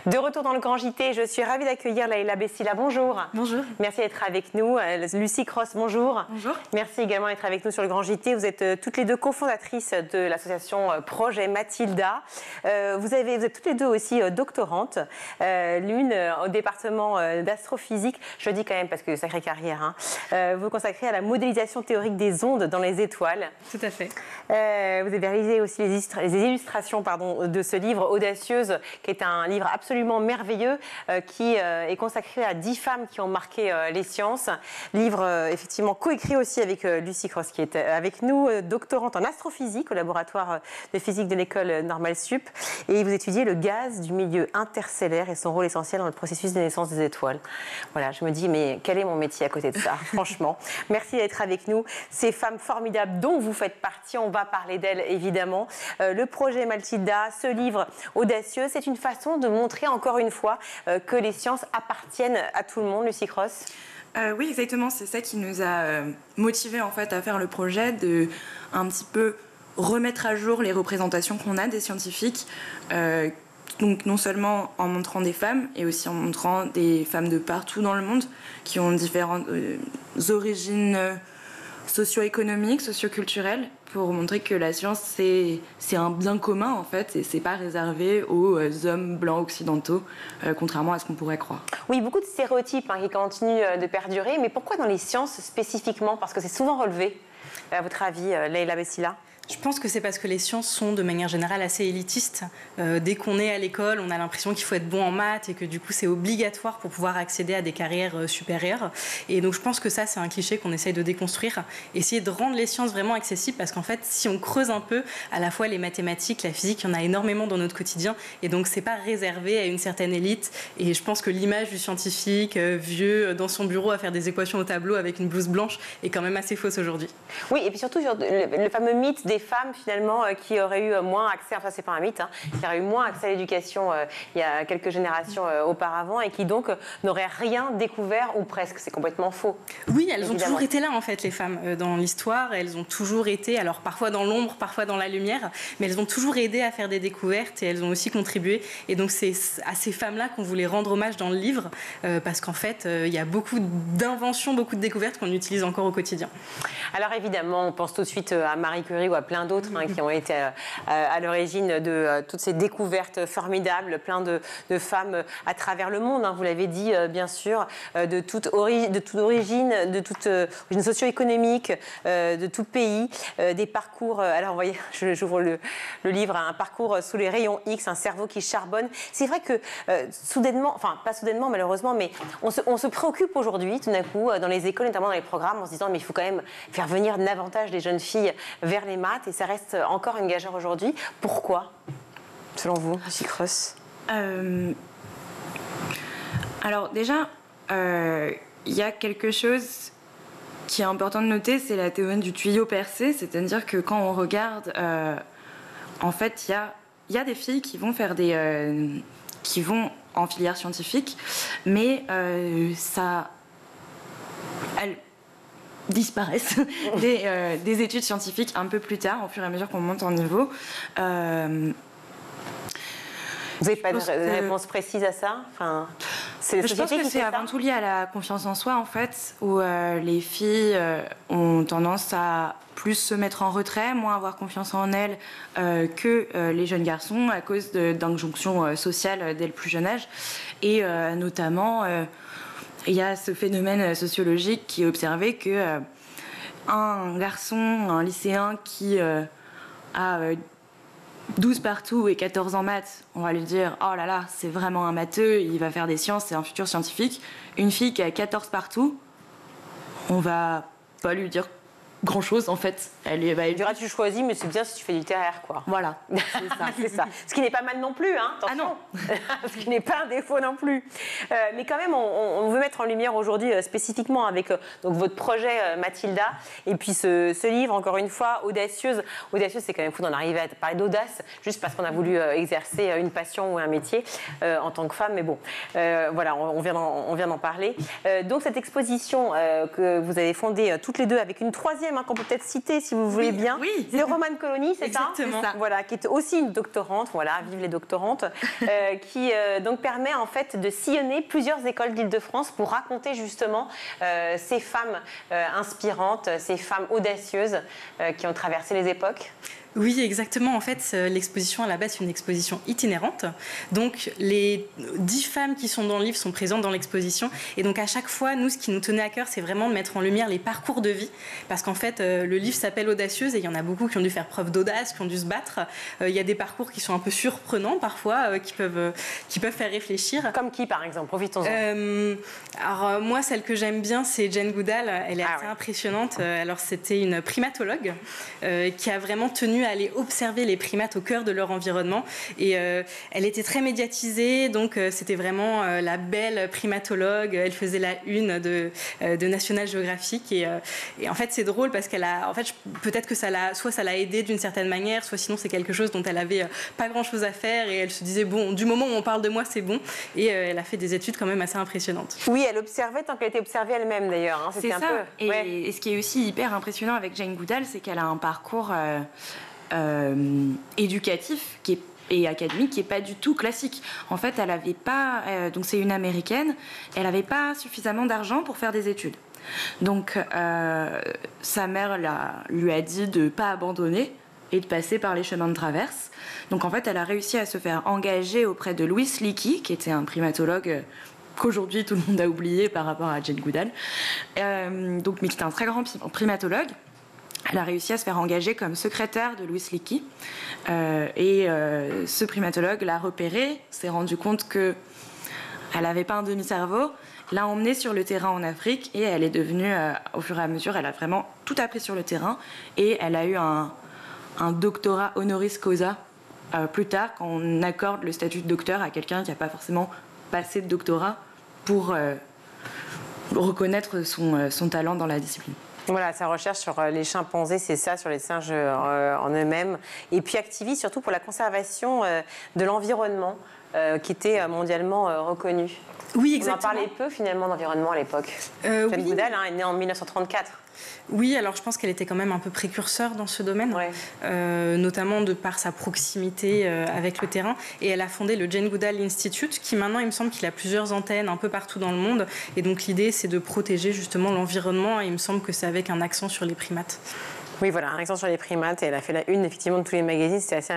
De retour dans le Grand JT, je suis ravie d'accueillir Leïla Bessila. Bonjour. Bonjour. Merci d'être avec nous. Lucie Cross, bonjour. Bonjour. Merci également d'être avec nous sur le Grand JT. Vous êtes toutes les deux cofondatrices de l'association Projet Mathilda. Vous êtes toutes les deux aussi doctorantes. L'une au département d'astrophysique. Je le dis quand même parce que sacrée carrière. Vous consacrez à la modélisation théorique des ondes dans les étoiles. Tout à fait. Vous avez réalisé aussi les illustrations de ce livre Audacieuse, qui est un livre absolument merveilleux qui est consacré à 10 femmes qui ont marqué les sciences. Livre effectivement coécrit aussi avec Lucie Cross qui est avec nous, doctorante en astrophysique au laboratoire de physique de l'école Normale Sup. Et vous étudiez le gaz du milieu interstellaire et son rôle essentiel dans le processus de naissance des étoiles. Voilà, je me dis, mais quel est mon métier à côté de ça, franchement. Merci d'être avec nous. Ces femmes formidables dont vous faites partie, on va parler d'elles évidemment. Le projet Mathilda, ce livre audacieux, c'est une façon de montrer encore une fois que les sciences appartiennent à tout le monde, Lucie Cross. Oui, exactement. C'est ça qui nous a motivés en fait à faire le projet, de un petit peu remettre à jour les représentations qu'on a des scientifiques. Donc non seulement en montrant des femmes, et aussi en montrant des femmes de partout dans le monde qui ont différentes origines socio-économiques, socio-culturelles, pour montrer que la science c'est un bien commun en fait, et c'est pas réservé aux hommes blancs occidentaux, contrairement à ce qu'on pourrait croire. Oui, beaucoup de stéréotypes qui continuent de perdurer, mais pourquoi dans les sciences spécifiquement? Parce que c'est souvent relevé, à votre avis, Leïla Bessila. Je pense que c'est parce que les sciences sont de manière générale assez élitistes. Dès qu'on est à l'école, on a l'impression qu'il faut être bon en maths et que du coup c'est obligatoire pour pouvoir accéder à des carrières supérieures. Et donc je pense que ça c'est un cliché qu'on essaye de déconstruire. Essayer de rendre les sciences vraiment accessibles, parce qu'en fait si on creuse un peu, à la fois les mathématiques, la physique, il y en a énormément dans notre quotidien. Et donc c'est pas réservé à une certaine élite. Et je pense que l'image du scientifique vieux dans son bureau à faire des équations au tableau avec une blouse blanche est quand même assez fausse aujourd'hui. Oui, et puis surtout sur le fameux mythe des femmes finalement qui auraient eu moins accès, enfin c'est pas un mythe, qui auraient eu moins accès à l'éducation il y a quelques générations auparavant, et qui donc n'auraient rien découvert, ou presque. C'est complètement faux. Oui, elles ont toujours été là en fait, les femmes dans l'histoire. Elles ont toujours été, alors parfois dans l'ombre, parfois dans la lumière, mais elles ont toujours aidé à faire des découvertes, et elles ont aussi contribué. Et donc c'est à ces femmes-là qu'on voulait rendre hommage dans le livre, parce qu'en fait il y a beaucoup d'inventions, beaucoup de découvertes qu'on utilise encore au quotidien. Alors évidemment, on pense tout de suite à Marie Curie ou à plein d'autres qui ont été à l'origine de toutes ces découvertes formidables, plein de femmes à travers le monde, vous l'avez dit bien sûr, de toute origine, de toute origine socio-économique, de tout pays, des parcours. Alors vous voyez, j'ouvre le livre, un parcours sous les rayons X, un cerveau qui charbonne. C'est vrai que soudainement, enfin pas soudainement malheureusement, mais on se préoccupe aujourd'hui tout d'un coup dans les écoles, notamment dans les programmes, en se disant mais il faut quand même faire venir davantage les jeunes filles vers les maths, et ça reste encore une gageure aujourd'hui. Pourquoi, selon vous, Lucie Cross? Alors déjà, il y a quelque chose qui est important de noter, c'est la théorie du tuyau percé, c'est-à-dire que quand on regarde, en fait, il y a des filles qui vont faire qui vont en filière scientifique, mais elles disparaissent des études scientifiques un peu plus tard, au fur et à mesure qu'on monte en niveau. Vous n'avez pas de réponse précise à ça? Je pense que c'est avant tout lié à la confiance en soi, en fait, où les filles ont tendance à plus se mettre en retrait, moins avoir confiance en elles que les jeunes garçons, à cause d'injonctions sociales dès le plus jeune âge. Et notamment, il y a ce phénomène sociologique qui est observé que un garçon, un lycéen qui a 12 partout et 14 en maths, on va lui dire « Oh là là, c'est vraiment un matheux, il va faire des sciences, c'est un futur scientifique ». Une fille qui a 14 partout, on va pas lui dire grand-chose en fait. Elle va dire tu choisis, mais c'est bien si tu fais du littéraire, quoi. Voilà, c'est ça. Ce qui n'est pas mal non plus, attention. Ah non. Ce qui n'est pas un défaut non plus. Mais quand même, on veut mettre en lumière aujourd'hui spécifiquement avec donc votre projet Mathilda, et puis ce livre, encore une fois, Audacieuse. Audacieuse, c'est quand même fou d'en arriver à parler d'audace, juste parce qu'on a voulu exercer une passion ou un métier en tant que femme. Mais bon, voilà, on vient d'en parler. Donc cette exposition que vous avez fondée toutes les deux avec une troisième troisième qu'on peut peut-être citer si vous voulez bien. Oui. C'est Romane Colony, c'est ça? Exactement. Voilà, qui est aussi une doctorante, voilà, vive les doctorantes, qui donc permet en fait de sillonner plusieurs écoles d'Île-de-France pour raconter justement ces femmes inspirantes, ces femmes audacieuses qui ont traversé les époques. Oui, exactement. En fait, l'exposition à la base, c'est une exposition itinérante. Donc, les 10 femmes qui sont dans le livre sont présentes dans l'exposition. Et donc, à chaque fois, nous, ce qui nous tenait à cœur, c'est vraiment de mettre en lumière les parcours de vie. Parce qu'en fait, le livre s'appelle Audacieuse et il y en a beaucoup qui ont dû faire preuve d'audace, qui ont dû se battre. Il y a des parcours qui sont un peu surprenants parfois, qui peuvent faire réfléchir. Comme qui, par exemple? Profitons-en. Alors, moi, celle que j'aime bien, c'est Jane Goodall. Elle est assez impressionnante. Alors, c'était une primatologue qui a vraiment tenu à aller observer les primates au cœur de leur environnement. Et elle était très médiatisée, donc c'était vraiment la belle primatologue. Elle faisait la une de National Geographic. Et en fait, c'est drôle parce qu'elle a... En fait, peut-être que ça l'a aidée d'une certaine manière, soit sinon c'est quelque chose dont elle avait pas grand-chose à faire. Et elle se disait, bon, du moment où on parle de moi, c'est bon. Et elle a fait des études quand même assez impressionnantes. Oui, elle observait tant qu'elle était observée elle-même, d'ailleurs. C'est ça. Et ce qui est aussi hyper impressionnant avec Jane Goodall, c'est qu'elle a un parcours... éducatif et académique qui n'est pas du tout classique. En fait, elle n'avait pas... donc c'est une Américaine, elle n'avait pas suffisamment d'argent pour faire des études. Donc sa mère lui a dit de ne pas abandonner et de passer par les chemins de traverse. Donc en fait, elle a réussi à se faire engager auprès de Louis Leakey, qui était un primatologue qu'aujourd'hui tout le monde a oublié par rapport à Jane Goodall, mais qui était un très grand primatologue. Elle a réussi à se faire engager comme secrétaire de Louis Leakey. Ce primatologue l'a repérée, s'est rendu compte qu'elle n'avait pas un demi-cerveau, l'a emmenée sur le terrain en Afrique et elle est devenue, au fur et à mesure, elle a vraiment tout appris sur le terrain et elle a eu un doctorat honoris causa plus tard quand on accorde le statut de docteur à quelqu'un qui n'a pas forcément passé de doctorat pour reconnaître son talent dans la discipline. Voilà, sa recherche sur les chimpanzés, c'est ça, sur les singes en eux-mêmes. Et puis activiste surtout pour la conservation de l'environnement, qui était mondialement reconnu. Oui, exactement. On en parlait peu finalement d'environnement à l'époque. Jane Goodall est née en 1934. Oui, alors je pense qu'elle était quand même un peu précurseur dans ce domaine, notamment de par sa proximité avec le terrain. Et elle a fondé le Jane Goodall Institute, qui maintenant, il me semble qu'il a plusieurs antennes un peu partout dans le monde. Et donc l'idée, c'est de protéger justement l'environnement. Et il me semble que c'est avec un accent sur les primates. Oui, voilà, un accent sur les primates. Et elle a fait la une, effectivement, de tous les magazines. C'est assez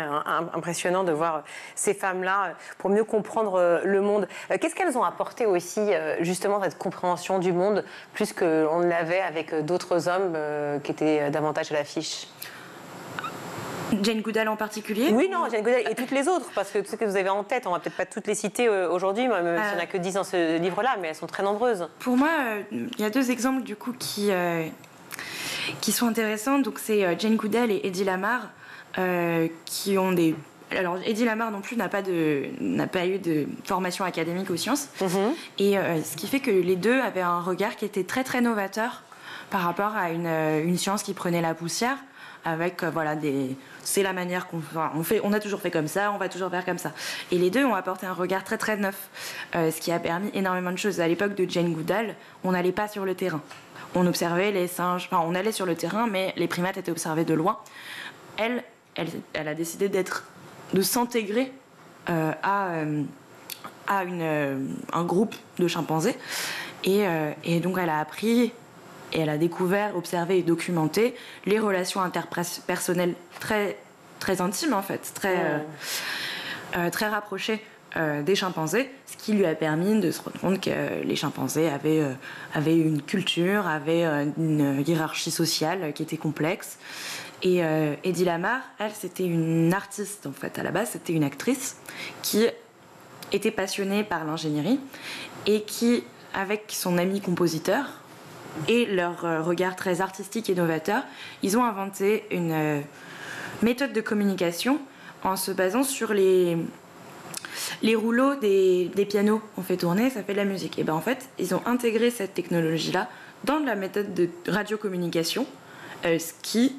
impressionnant de voir ces femmes-là pour mieux comprendre le monde. Qu'est-ce qu'elles ont apporté aussi, justement, cette compréhension du monde, plus qu'on ne l'avait avec d'autres hommes qui étaient davantage à l'affiche? Jane Goodall en particulier? Oui, non, Jane Goodall et toutes les autres, parce que ce que vous avez en tête, on ne va peut-être pas toutes les citer aujourd'hui, même s'il n'y en a que 10 dans ce livre-là, mais elles sont très nombreuses. Pour moi, il y a deux exemples, du coup, qui sont intéressants. Donc c'est Jane Goodall et Eddie Lamar qui ont des... Alors Eddie Lamar non plus n'a pas eu de formation académique aux sciences. Et ce qui fait que les deux avaient un regard qui était très très novateur par rapport à une science qui prenait la poussière avec c'est la manière qu'on fait, on a toujours fait comme ça, on va toujours faire comme ça. Et les deux ont apporté un regard très très neuf, ce qui a permis énormément de choses. À l'époque de Jane Goodall, on n'allait pas sur le terrain. On observait les singes, on allait sur le terrain, mais les primates étaient observés de loin. Elle a décidé de s'intégrer à un groupe de chimpanzés. Et donc elle a appris et elle a découvert, observé et documenté les relations interpersonnelles très, très intimes, en fait, très rapprochées des chimpanzés, ce qui lui a permis de se rendre compte que les chimpanzés avaient une culture, avaient une hiérarchie sociale qui était complexe. Et Eddie Lamar, elle, c'était une artiste, en fait. À la base, c'était une actrice qui était passionnée par l'ingénierie et qui, avec son ami compositeur et leur regard très artistique et novateur, ils ont inventé une méthode de communication en se basant sur les rouleaux des pianos qu'on fait tourner, ça fait de la musique. Et bien en fait, ils ont intégré cette technologie-là dans la méthode de radiocommunication, ce qui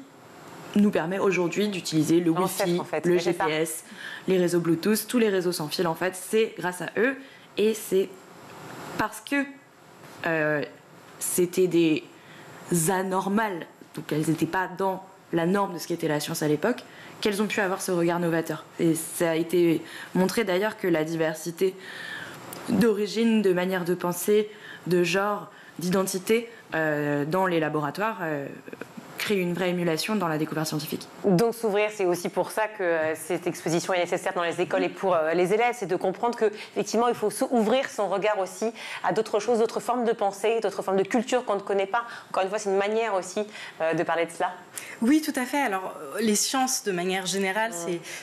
nous permet aujourd'hui d'utiliser le Wi-Fi, le GPS, les réseaux Bluetooth, tous les réseaux sans fil. En fait, c'est grâce à eux et c'est parce que c'était des anormales donc elles n'étaient pas dans la norme de ce qu'était la science à l'époque, qu'elles ont pu avoir ce regard novateur. Et ça a été montré d'ailleurs que la diversité d'origine, de manière de penser, de genre, d'identité dans les laboratoires crée une vraie émulation dans la découverte scientifique. Donc s'ouvrir, c'est aussi pour ça que cette exposition est nécessaire dans les écoles et pour les élèves, c'est de comprendre qu'effectivement, il faut ouvrir son regard aussi à d'autres choses, d'autres formes de pensée, d'autres formes de culture qu'on ne connaît pas. Encore une fois, c'est une manière aussi de parler de cela. Oui, tout à fait. Alors, les sciences, de manière générale,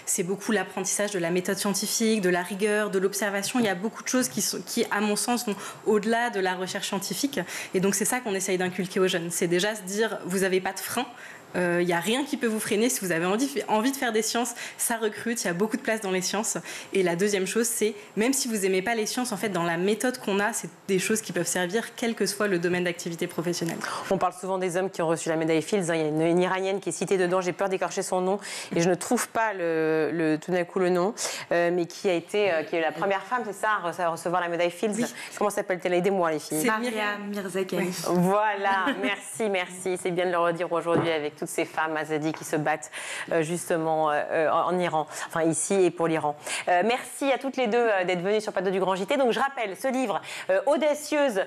c'est beaucoup l'apprentissage de la méthode scientifique, de la rigueur, de l'observation. Il y a beaucoup de choses qui, à mon sens, vont au-delà de la recherche scientifique. Et donc, c'est ça qu'on essaye d'inculquer aux jeunes. C'est déjà se dire, vous n'avez pas de frein. Il n'y a rien qui peut vous freiner. Si vous avez envie de faire des sciences, ça recrute, il y a beaucoup de place dans les sciences. Et la deuxième chose, c'est, même si vous n'aimez pas les sciences, en fait, dans la méthode qu'on a, c'est des choses qui peuvent servir, quel que soit le domaine d'activité professionnelle. On parle souvent des hommes qui ont reçu la médaille Fields. Il y a une Iranienne qui est citée dedans, j'ai peur d'écorcher son nom, et je ne trouve pas tout d'un coup le nom, mais qui a eu la première femme, c'est ça, à recevoir la médaille Fields. Oui. Comment s'appelle-t-elle? Aidez-moi, les filles. C'est Maria Mirzakhani. Oui. Voilà, merci. C'est bien de le redire aujourd'hui avec toutes ces femmes Azadi qui se battent justement en Iran, enfin ici et pour l'Iran. Merci à toutes les deux d'être venues sur le plateau du Grand JT. Donc je rappelle ce livre Audacieuse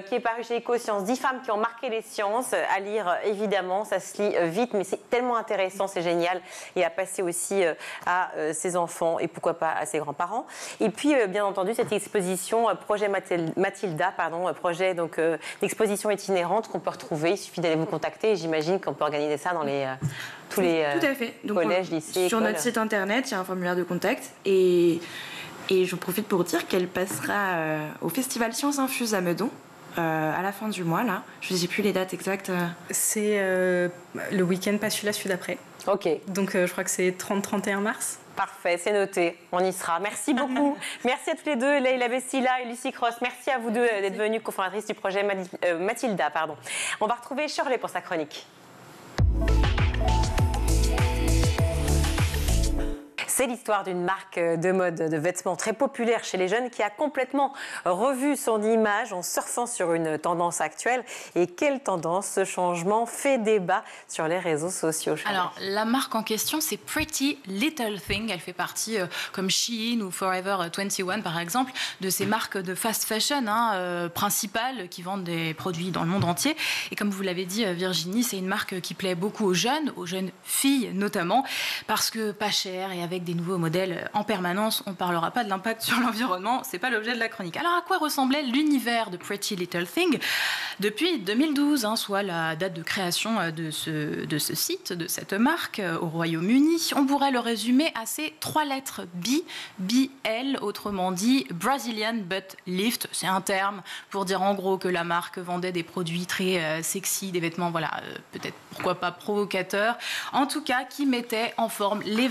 qui est paru chez Ecosciences, 10 femmes qui ont marqué les sciences, à lire évidemment, ça se lit vite mais c'est tellement intéressant, c'est génial, et à passer aussi à ses enfants et pourquoi pas à ses grands-parents. Et puis bien entendu cette exposition projet Mathilda, projet donc d'exposition itinérante qu'on peut retrouver, il suffit d'aller vous contacter et j'imagine qu'on peut organiser ça dans tous les tout à fait. Donc, collèges, lycées, sur notre site internet, il y a un formulaire de contact et je profite pour dire qu'elle passera au Festival Sciences Infuses à Meudon à la fin du mois. Là. Je ne sais plus les dates exactes. C'est le week-end, pas celui-là, celui d'après. Ok. Donc je crois que c'est 30-31 mars. Parfait, c'est noté, on y sera. Merci beaucoup. Merci à toutes les deux, Leïla Bessila et Lucie Cross. Merci à vous deux d'être venues, cofondatrices du projet Mathilda. On va retrouver Shirley pour sa chronique. C'est l'histoire d'une marque de mode de vêtements très populaire chez les jeunes qui a complètement revu son image en surfant sur une tendance actuelle. Et quelle tendance? Ce changement fait débat sur les réseaux sociaux. Alors, la marque en question, c'est Pretty Little Thing. Elle fait partie, comme Shein ou Forever 21 par exemple, de ces marques de fast fashion principales qui vendent des produits dans le monde entier. Et comme vous l'avez dit, Virginie, c'est une marque qui plaît beaucoup aux jeunes filles notamment, parce que pas cher et avec des nouveaux modèles en permanence. On ne parlera pas de l'impact sur l'environnement, c'est pas l'objet de la chronique. Alors à quoi ressemblait l'univers de Pretty Little Thing depuis 2012, soit la date de création de ce site, de cette marque au Royaume-Uni? On pourrait le résumer à ces 3 lettres BL, autrement dit Brazilian Butt Lift. C'est un terme pour dire en gros que la marque vendait des produits très sexy, des vêtements, peut-être pourquoi pas provocateurs, en tout cas qui mettaient en forme les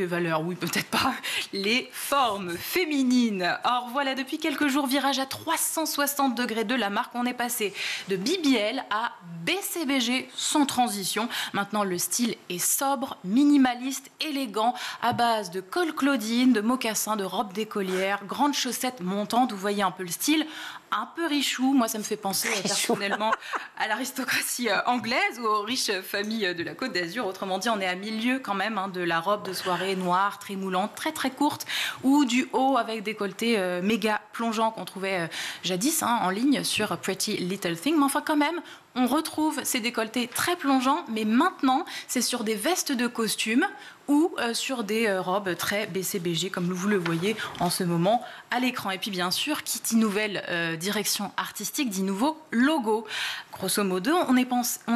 valeurs, oui peut-être pas, les formes féminines. Or voilà, depuis quelques jours, virage à 360 degrés de la marque, on est passé de BBL à BCBG sans transition. Maintenant le style est sobre, minimaliste, élégant, à base de col Claudine, de mocassins, de robes d'écolière, grandes chaussettes montantes. Vous voyez un peu le style, un peu richou. Moi, ça me fait penser personnellement à l'aristocratie anglaise ou aux riches familles de la Côte d'Azur. Autrement dit, on est à milieu quand même de la robe de soirée noire, très moulante, très très courte, ou du haut avec décolleté méga plongeant qu'on trouvait jadis en ligne sur Pretty Little Thing. Mais enfin, quand même, on retrouve ces décolletés très plongeants, mais maintenant, c'est sur des vestes de costume ou sur des robes très BCBG, comme vous le voyez en ce moment à l'écran. Et puis bien sûr, qui dit nouvelle direction artistique, dit nouveau logo. Grosso modo, on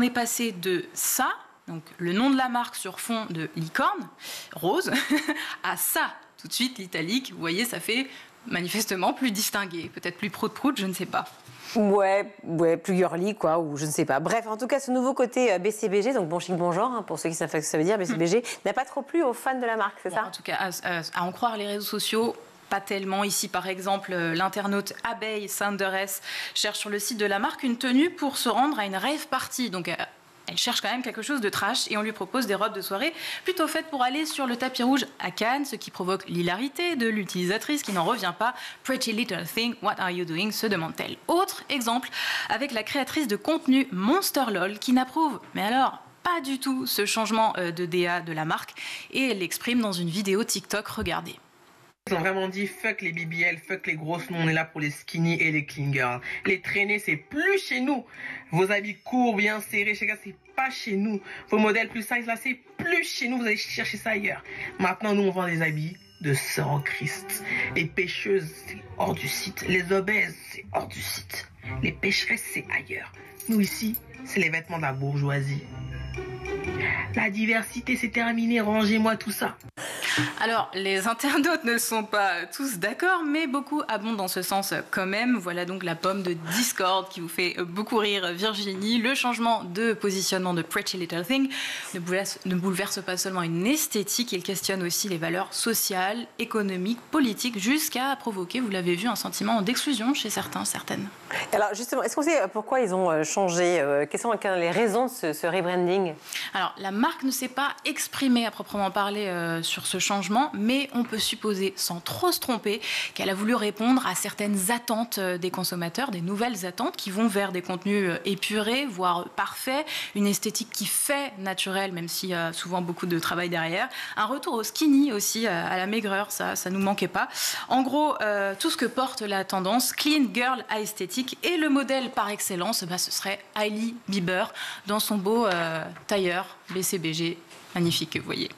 est passé de ça, donc le nom de la marque sur fond de licorne, rose, à ça, tout de suite, l'italique. Vous voyez, ça fait manifestement plus distingué, peut-être plus prout-prout, je ne sais pas. Ouais, plus girly, quoi, ou je ne sais pas. Bref, en tout cas, ce nouveau côté BCBG, donc bon chic, bon genre, pour ceux qui savent ce que ça veut dire, BCBG, n'a pas trop plu aux fans de la marque, c'est ça? En tout cas, à en croire les réseaux sociaux, pas tellement. Ici, par exemple, l'internaute Abeille Sanders cherche sur le site de la marque une tenue pour se rendre à une rave party. Donc, elle cherche quand même quelque chose de trash et on lui propose des robes de soirée plutôt faites pour aller sur le tapis rouge à Cannes, ce qui provoque l'hilarité de l'utilisatrice qui n'en revient pas. Pretty little thing, what are you doing, se demande-t-elle. Autre exemple avec la créatrice de contenu Monster LOL qui n'approuve, mais alors pas du tout, ce changement de DA de la marque et elle l'exprime dans une vidéo TikTok. Regardez. Ils ont vraiment dit fuck les BBL, fuck les grosses, nous on est là pour les skinny et les clean girls. Les traînées c'est plus chez nous. Vos habits courts, bien serrés, chez gars, c'est pas chez nous. Vos modèles plus size là c'est plus chez nous, vous allez chercher ça ailleurs. Maintenant nous on vend des habits de sœurs en Christ. Les pêcheuses c'est hors du site, les obèses c'est hors du site. Les pécheresses c'est ailleurs. Nous ici c'est les vêtements de la bourgeoisie. La diversité c'est terminé, rangez-moi tout ça. Alors, les internautes ne sont pas tous d'accord, mais beaucoup abondent dans ce sens quand même. Voilà donc la pomme de Discord qui vous fait beaucoup rire, Virginie. Le changement de positionnement de Pretty Little Thing ne bouleverse pas seulement une esthétique, il questionne aussi les valeurs sociales, économiques, politiques, jusqu'à provoquer, vous l'avez vu, un sentiment d'exclusion chez certains, certaines. Alors justement, est-ce qu'on sait pourquoi ils ont changé? Quelles sont les raisons de ce rebranding? Alors, la marque ne s'est pas exprimée à proprement parler sur ce changement, mais on peut supposer, sans trop se tromper, qu'elle a voulu répondre à certaines attentes des consommateurs, des nouvelles attentes qui vont vers des contenus épurés, voire parfaits, une esthétique qui fait naturelle, même s'il y a souvent beaucoup de travail derrière, un retour au skinny aussi, à la maigreur, ça nous manquait pas. En gros, tout ce que porte la tendance clean girl à esthétique, et le modèle par excellence, ce serait Hailey Bieber dans son beau tailleur BCBG. Magnifique, vous voyez.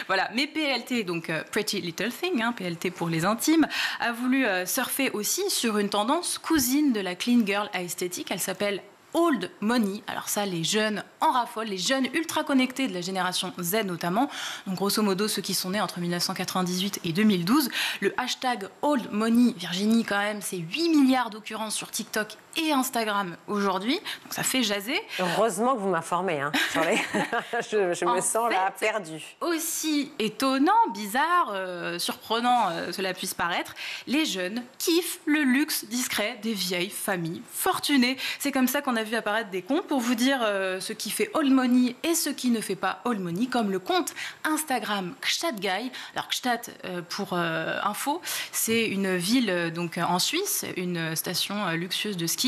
Voilà, mais PLT, donc Pretty Little Thing, PLT pour les intimes, a voulu surfer aussi sur une tendance cousine de la clean girl à esthétique. Elle s'appelle Old Money. Alors ça, les jeunes en raffolent, les jeunes ultra connectés de la génération Z notamment. Donc grosso modo, ceux qui sont nés entre 1998 et 2012. Le hashtag Old Money, Virginie quand même, c'est 8 milliards d'occurrences sur TikTok et Instagram aujourd'hui. Donc ça fait jaser. Heureusement que vous m'informez. Je me sens là perdue. Aussi étonnant, bizarre, surprenant cela puisse paraître, les jeunes kiffent le luxe discret des vieilles familles fortunées. C'est comme ça qu'on a vu apparaître des comptes pour vous dire ce qui fait Old Money et ce qui ne fait pas Old Money, comme le compte Instagram Gstattguy. Alors Gstatt, pour info, c'est une ville donc en Suisse, une station luxueuse de ski.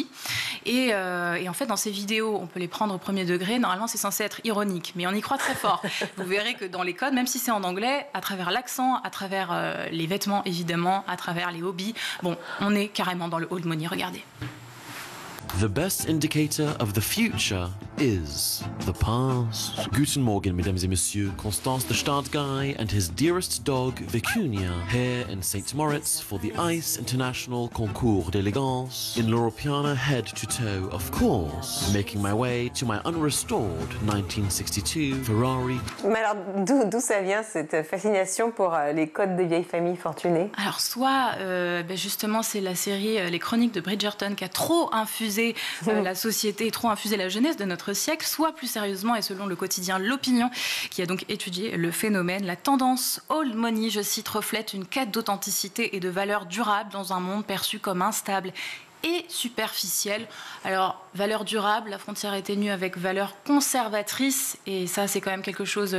Et en fait, dans ces vidéos, on peut les prendre au premier degré. Normalement, c'est censé être ironique, mais on y croit très fort. Vous verrez que dans les codes, même si c'est en anglais, à travers l'accent, à travers les vêtements évidemment, à travers les hobbies, bon, on est carrément dans le Old Money. Regardez. The best indicator of the future is the past. Guten Morgen, mesdames et messieurs. Constance de Gstattguy and his dearest dog, Vicuña, here in St. Moritz for the ICE International Concours d'Élégance in l'Europeana head to toe, of course, making my way to my unrestored 1962 Ferrari. Mais alors, d'où ça vient, cette fascination pour les codes des vieilles familles fortunées? Alors, soit, justement, c'est la série Les Chroniques de Bridgerton qui a trop infusé la société, trop infusé la jeunesse de notre siècle, soit plus sérieusement, et selon le quotidien L'Opinion, qui a donc étudié le phénomène, la tendance Old Money, je cite, reflète une quête d'authenticité et de valeur durable dans un monde perçu comme instable et superficielle. Alors, valeur durable, la frontière est ténue avec valeur conservatrice, et ça, c'est quand même quelque chose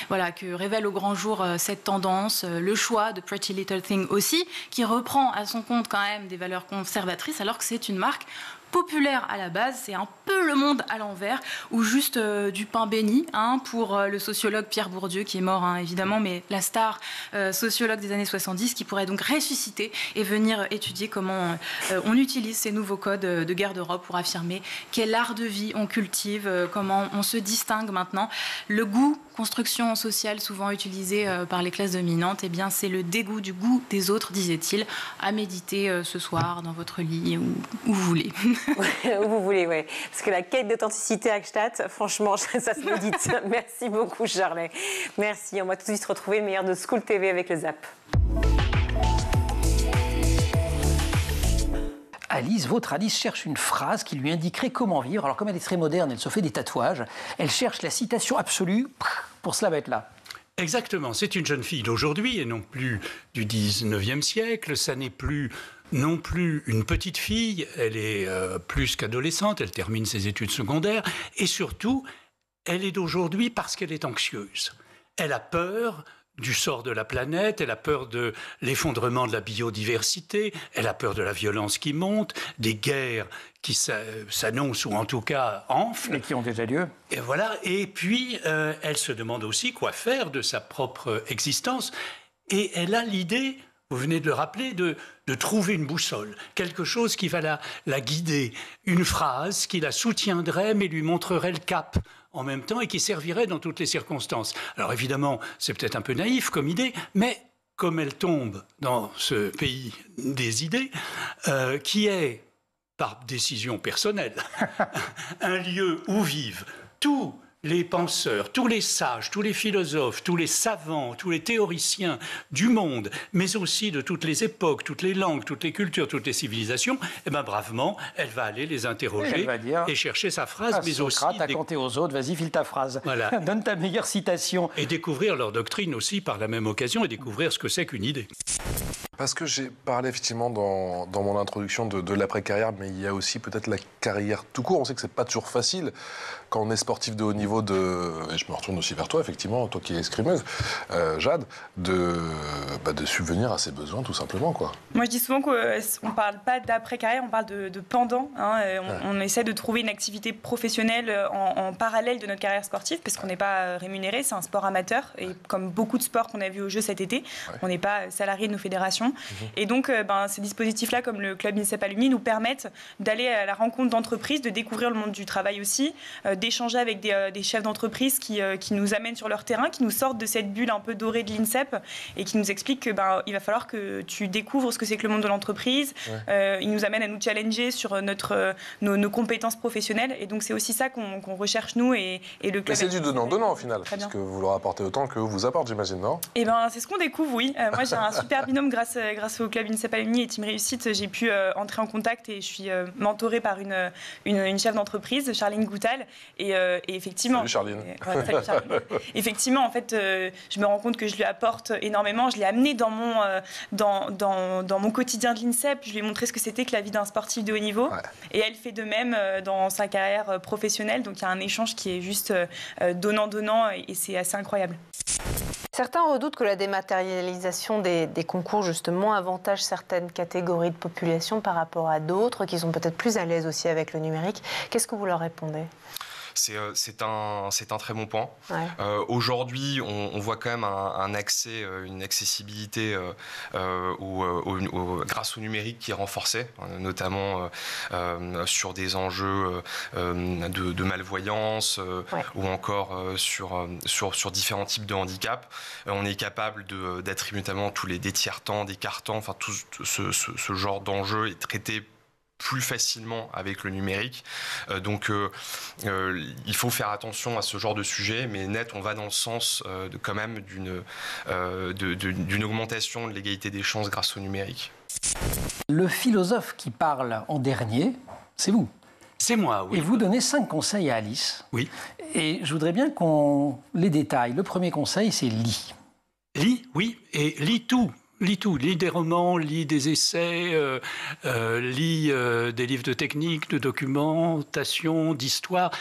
que révèle au grand jour cette tendance. Le choix de Pretty Little Thing aussi, qui reprend à son compte quand même des valeurs conservatrices, alors que c'est une marque populaire à la base, c'est un peu le monde à l'envers, ou juste du pain béni, pour le sociologue Pierre Bourdieu, qui est mort évidemment, mais la star sociologue des années 70, qui pourrait donc ressusciter et venir étudier comment on utilise ces nouveaux codes de garde-robe pour affirmer quel art de vie on cultive, comment on se distingue maintenant. Le goût, construction sociale souvent utilisée par les classes dominantes, eh bien c'est le dégoût du goût des autres, disait-il, à méditer ce soir dans votre lit ou où vous voulez. Où vous voulez, oui. Parce que la quête d'authenticité à Gstatt, franchement, ça se médite. Merci beaucoup, Charlet. Merci. On va tout de suite retrouver le meilleur de School TV avec le Zap. Votre Alice cherche une phrase qui lui indiquerait comment vivre. Alors comme elle est très moderne, elle se fait des tatouages. Elle cherche la citation absolue. Pour cela va être là. Exactement. C'est une jeune fille d'aujourd'hui et non plus du 19e siècle. Ça n'est plus non plus une petite fille, elle est plus qu'adolescente, elle termine ses études secondaires, et surtout, elle est d'aujourd'hui parce qu'elle est anxieuse. Elle a peur du sort de la planète, elle a peur de l'effondrement de la biodiversité, elle a peur de la violence qui monte, des guerres qui s'annoncent ou en tout cas enflent. Et qui ont déjà lieu. Et voilà. Et puis, elle se demande aussi quoi faire de sa propre existence. Et elle a l'idée, vous venez de le rappeler, de trouver une boussole, quelque chose qui va la guider, une phrase qui la soutiendrait mais lui montrerait le cap en même temps et qui servirait dans toutes les circonstances. Alors évidemment, c'est peut-être un peu naïf comme idée, mais comme elle tombe dans ce pays des idées, qui est, par décision personnelle, un lieu où vivent tous les penseurs, tous les sages, tous les philosophes, tous les savants, tous les théoriciens du monde, mais aussi de toutes les époques, toutes les langues, toutes les cultures, toutes les civilisations, eh bien bravement, elle va aller les interroger et chercher sa phrase, mais Socrate, aussi... à compter aux autres, vas-y, file ta phrase. Voilà. Donne ta meilleure citation. Et découvrir leur doctrine aussi par la même occasion et découvrir ce que c'est qu'une idée. Parce que j'ai parlé effectivement dans mon introduction de l'après-carrière, mais il y a aussi peut-être la carrière tout court. On sait que c'est pas toujours facile quand on est sportif de haut niveau et je me retourne aussi vers toi, effectivement, toi qui es escrimeuse, Jade, de subvenir à ses besoins tout simplement, quoi. Moi je dis souvent qu'on ne parle pas d'après-carrière, on parle de pendant. On essaie de trouver une activité professionnelle en parallèle de notre carrière sportive, parce qu'on n'est pas rémunéré, c'est un sport amateur, et comme beaucoup de sports qu'on a vus aux Jeux cet été, on n'est pas salarié de nos fédérations. Et donc, ces dispositifs-là, comme le club INSEP Alumni, nous permettent d'aller à la rencontre d'entreprises, de découvrir le monde du travail aussi, d'échanger avec des chefs d'entreprise qui nous amènent sur leur terrain, qui nous sortent de cette bulle un peu dorée de l'INSEP et qui nous expliquent qu'il va falloir que tu découvres ce que c'est que le monde de l'entreprise. Ils nous amènent à nous challenger sur nos compétences professionnelles. Et donc, c'est aussi ça qu'on recherche, nous, et le club. Mais c'est du donnant-donnant, au final, parce que vous leur apportez autant que vous apportez, j'imagine, non? Eh bien, c'est ce qu'on découvre, oui. Moi, j'ai un super binôme grâce au club INSEP Alumni et Team Réussite. J'ai pu entrer en contact et je suis mentorée par une chef d'entreprise, Charline Goutal. Et effectivement... Salut Charline. Salut Charline. Effectivement, en fait, je me rends compte que je lui apporte énormément. Je l'ai amenée dans mon quotidien de l'INSEP. Je lui ai montré ce que c'était que la vie d'un sportif de haut niveau. Et elle fait de même dans sa carrière professionnelle. Donc, il y a un échange qui est juste donnant-donnant et c'est assez incroyable. Certains redoutent que la dématérialisation des concours, justement, avantage certaines catégories de population par rapport à d'autres qui sont peut-être plus à l'aise aussi avec le numérique. Qu'est-ce que vous leur répondez ? C'est un très bon point. Ouais. Aujourd'hui, on voit quand même un accès, une accessibilité grâce au numérique qui est renforcée, notamment sur des enjeux de malvoyance ou encore sur différents types de handicaps. On est capable d'attribuer notamment des tiers-temps, des quarts-temps, enfin tout ce genre d'enjeux est traité plus facilement avec le numérique. Donc il faut faire attention à ce genre de sujet, mais net, on va dans le sens quand même d'une augmentation de l'égalité des chances grâce au numérique. Le philosophe qui parle en dernier, c'est vous. C'est moi, oui. Et vous donnez 5 conseils à Alice. Oui. Et je voudrais bien qu'on les détaille. Le premier conseil, c'est lis. Lis, oui, et lis tout. Lis tout, lis des romans, lis des essais, lis des livres de technique, de documentation, d'histoire.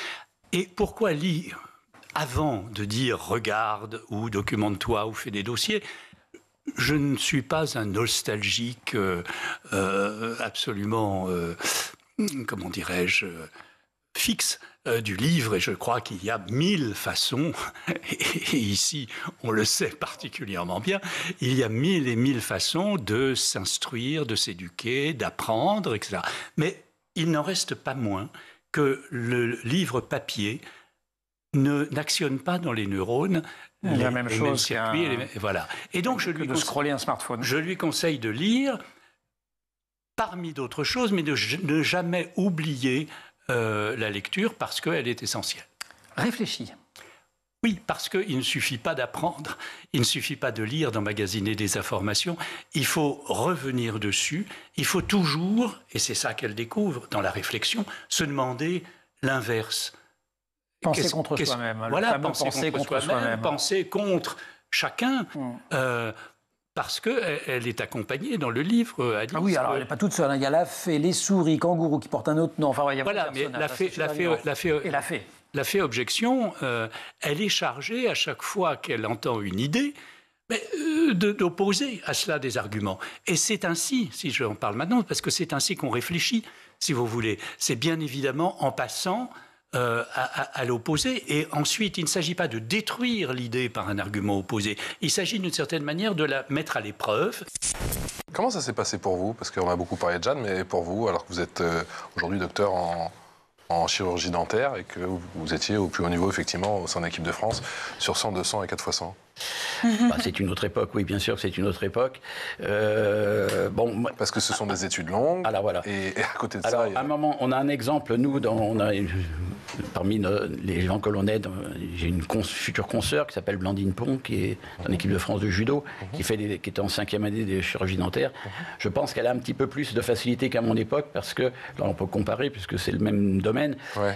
Et pourquoi lire avant de dire « regarde » ou « documente-toi » ou « fais des dossiers ». Je ne suis pas un nostalgique absolument, comment dirais-je, fixe du livre, et je crois qu'il y a 1000 façons, et ici on le sait particulièrement bien, il y a 1000 et 1000 façons de s'instruire, de s'éduquer, d'apprendre, etc. Mais il n'en reste pas moins que le livre papier n'actionne pas dans les neurones la même chose voilà. Et donc de scroller un smartphone. Je lui conseille de lire parmi d'autres choses, mais de ne jamais oublier la lecture parce qu'elle est essentielle. Réfléchis. Oui, parce qu'il ne suffit pas d'apprendre, il ne suffit pas de lire, d'emmagasiner des informations, il faut revenir dessus, il faut toujours, et c'est ça qu'elle découvre dans la réflexion, se demander l'inverse. Penser contre soi-même. Voilà, penser contre soi-même, penser contre chacun. parce qu'elle est accompmpagnée dans le livre, Alice. Ah oui, alors elle n'est pas toute seule. Il y a la fée, les souris, kangourous qui portent un autre nom. Enfin, il y a voilà, mais la fée objection, elle est chargée à chaque fois qu'elle entend une idée d'opposer à cela des arguments. Et c'est ainsi, si j'en parle maintenant, parce que c'est ainsi qu'on réfléchit, si vous voulez. C'est bien évidemment en passant à l'opposé. Et ensuite, il ne s'agit pas de détruire l'idée par un argument opposé. Il s'agit d'une certaine manière de la mettre à l'épreuve. Comment ça s'est passé pour vous? Parce qu'on a beaucoup parlé de Jeanne, mais pour vous, alors que vous êtes aujourd'hui docteur en chirurgie dentaire et que vous étiez au plus haut niveau, effectivement, au sein de l'équipe de France, sur 100, 200 et 4x100. C'est une autre époque, oui, bien sûr, c'est une autre époque. Parce que ce sont des études longues. Alors voilà. Et à côté de ça, il y a... à un moment, on a un exemple. Nous, parmi les gens que l'on aide, j'ai une future consoeur qui s'appelle Blandine Pont, qui est en équipe de France de judo, qui est en 5e année de chirurgie dentaire. Je pense qu'elle a un petit peu plus de facilité qu'à mon époque, parce que, là, on peut comparer, puisque c'est le même domaine. Ouais.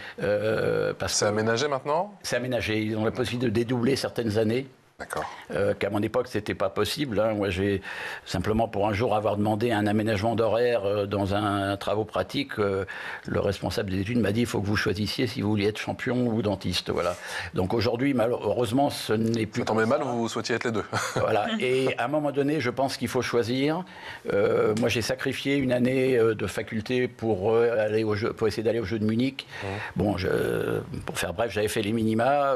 C'est aménagé maintenant? C'est aménagé. Ils ont la possibilité de dédoubler certaines années. D'accord. Qu'à mon époque, c'était pas possible. Moi, j'ai simplement pour un jour avoir demandé un aménagement d'horaire dans un travaux pratique. Le responsable des études m'a dit il faut que vous choisissiez si vous vouliez être champion ou dentiste. Voilà. Donc aujourd'hui, malheureusement, ce n'est plus. Ça tombait mal, vous souhaitiez être les deux. Voilà. Et à un moment donné, je pense qu'il faut choisir. Moi, j'ai sacrifié une année de faculté pour essayer d'aller aux Jeux de Munich. Bon, pour faire bref, j'avais fait les minima.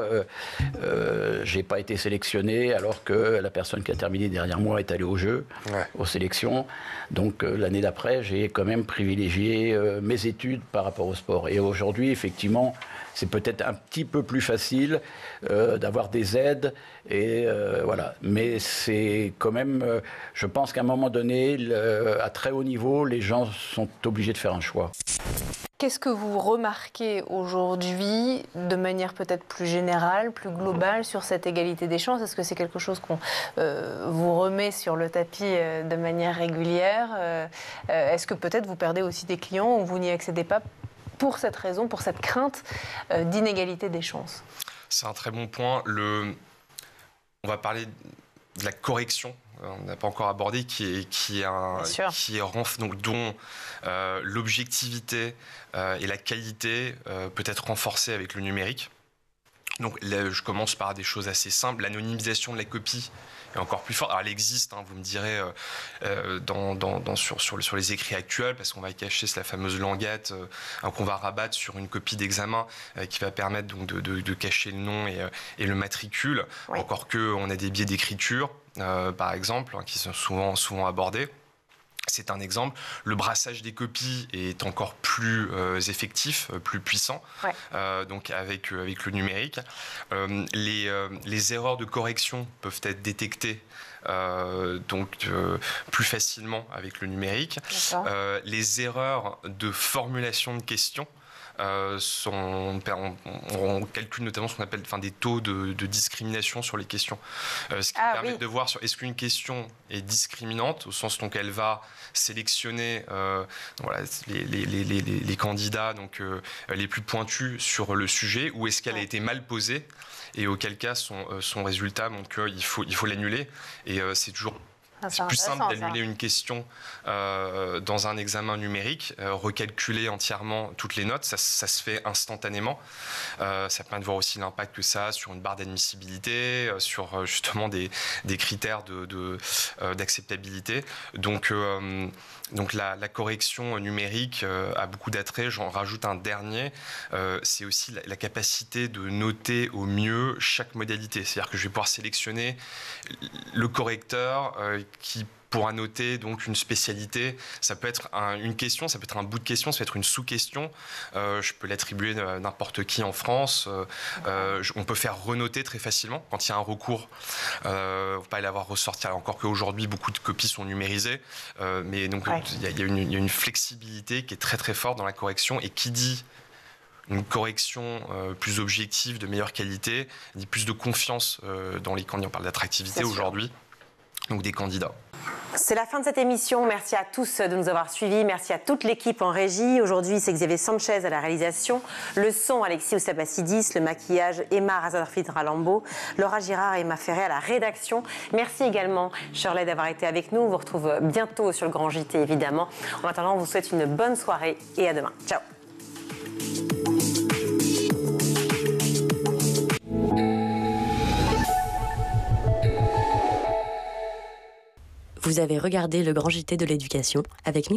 J'ai pas été sélectionné, alors que la personne qui a terminé derrière moi est allée aux Jeux, aux sélections. Donc l'année d'après, j'ai quand même privilégié mes études par rapport au sport. Et aujourd'hui, effectivement, c'est peut-être un petit peu plus facile d'avoir des aides. Et voilà. Mais c'est quand même, je pense qu'à un moment donné, à très haut niveau, les gens sont obligés de faire un choix. Qu'est-ce que vous remarquez aujourd'hui, de manière peut-être plus générale, plus globale, sur cette égalité des chances? Est-ce que c'est quelque chose qu'on vous remet sur le tapis de manière régulière? Est-ce que peut-être vous perdez aussi des clients ou vous n'y accédez pas pour cette raison, pour cette crainte d'inégalité des chances? C'est un très bon point. On va parler de la correction. On n'a pas encore abordé, dont l'objectivité et la qualité peut être renforcée avec le numérique. Donc là, je commence par des choses assez simples. L'anonymisation de la copie est encore plus forte. Alors elle existe, vous me direz, sur les écrits actuels, parce qu'on va cacher la fameuse languette qu'on va rabattre sur une copie d'examen qui va permettre donc de cacher le nom et le matricule. Oui. Encore qu'on a des biais d'écriture, par exemple, qui sont souvent abordés. C'est un exemple. Le brassage des copies est encore plus effectif, plus puissant, donc avec le numérique. Les erreurs de correction peuvent être détectées plus facilement avec le numérique. Les erreurs de formulation de questions, on calcule notamment ce qu'on appelle des taux de discrimination sur les questions. Ce qui permet de voir est-ce qu'une question est discriminante, au sens qu'elle va sélectionner les candidats les plus pointus sur le sujet, ou est-ce qu'elle a été mal posée, et auquel cas son résultat, il faut l'annuler. Et c'est toujours... C'est plus simple d'annuler une question dans un examen numérique, recalculer entièrement toutes les notes, ça se fait instantanément. Ça permet de voir aussi l'impact que ça a sur une barre d'admissibilité, sur justement des critères d'acceptabilité. Donc la correction numérique a beaucoup d'attrait. J'en rajoute un dernier, c'est aussi la capacité de noter au mieux chaque modalité. C'est-à-dire que je vais pouvoir sélectionner le correcteur qui pourra noter donc une spécialité. Ça peut être une question, ça peut être un bout de question, ça peut être une sous-question. Je peux l'attribuer à n'importe qui en France. On peut faire renoter très facilement quand il y a un recours. Il ne faut pas l'avoir ressorti. Alors, encore qu'aujourd'hui, beaucoup de copies sont numérisées. Mais donc, il y a une flexibilité qui est très très forte dans la correction, et qui dit une correction plus objective, de meilleure qualité, dit plus de confiance dans les candidats. On parle d'attractivité aujourd'hui, donc des candidats. C'est la fin de cette émission. Merci à tous de nous avoir suivis. Merci à toute l'équipe en régie. Aujourd'hui, c'est Xavier Sanchez à la réalisation. Le son, Alexis Oussabassidis. Le maquillage, Emma Razarfit-Ralambo. Laura Girard et Emma Ferré à la rédaction. Merci également, Shirley, d'avoir été avec nous. On vous retrouve bientôt sur le Grand JT, évidemment. En attendant, on vous souhaite une bonne soirée et à demain. Ciao. Vous avez regardé le Grand JT de l'éducation avec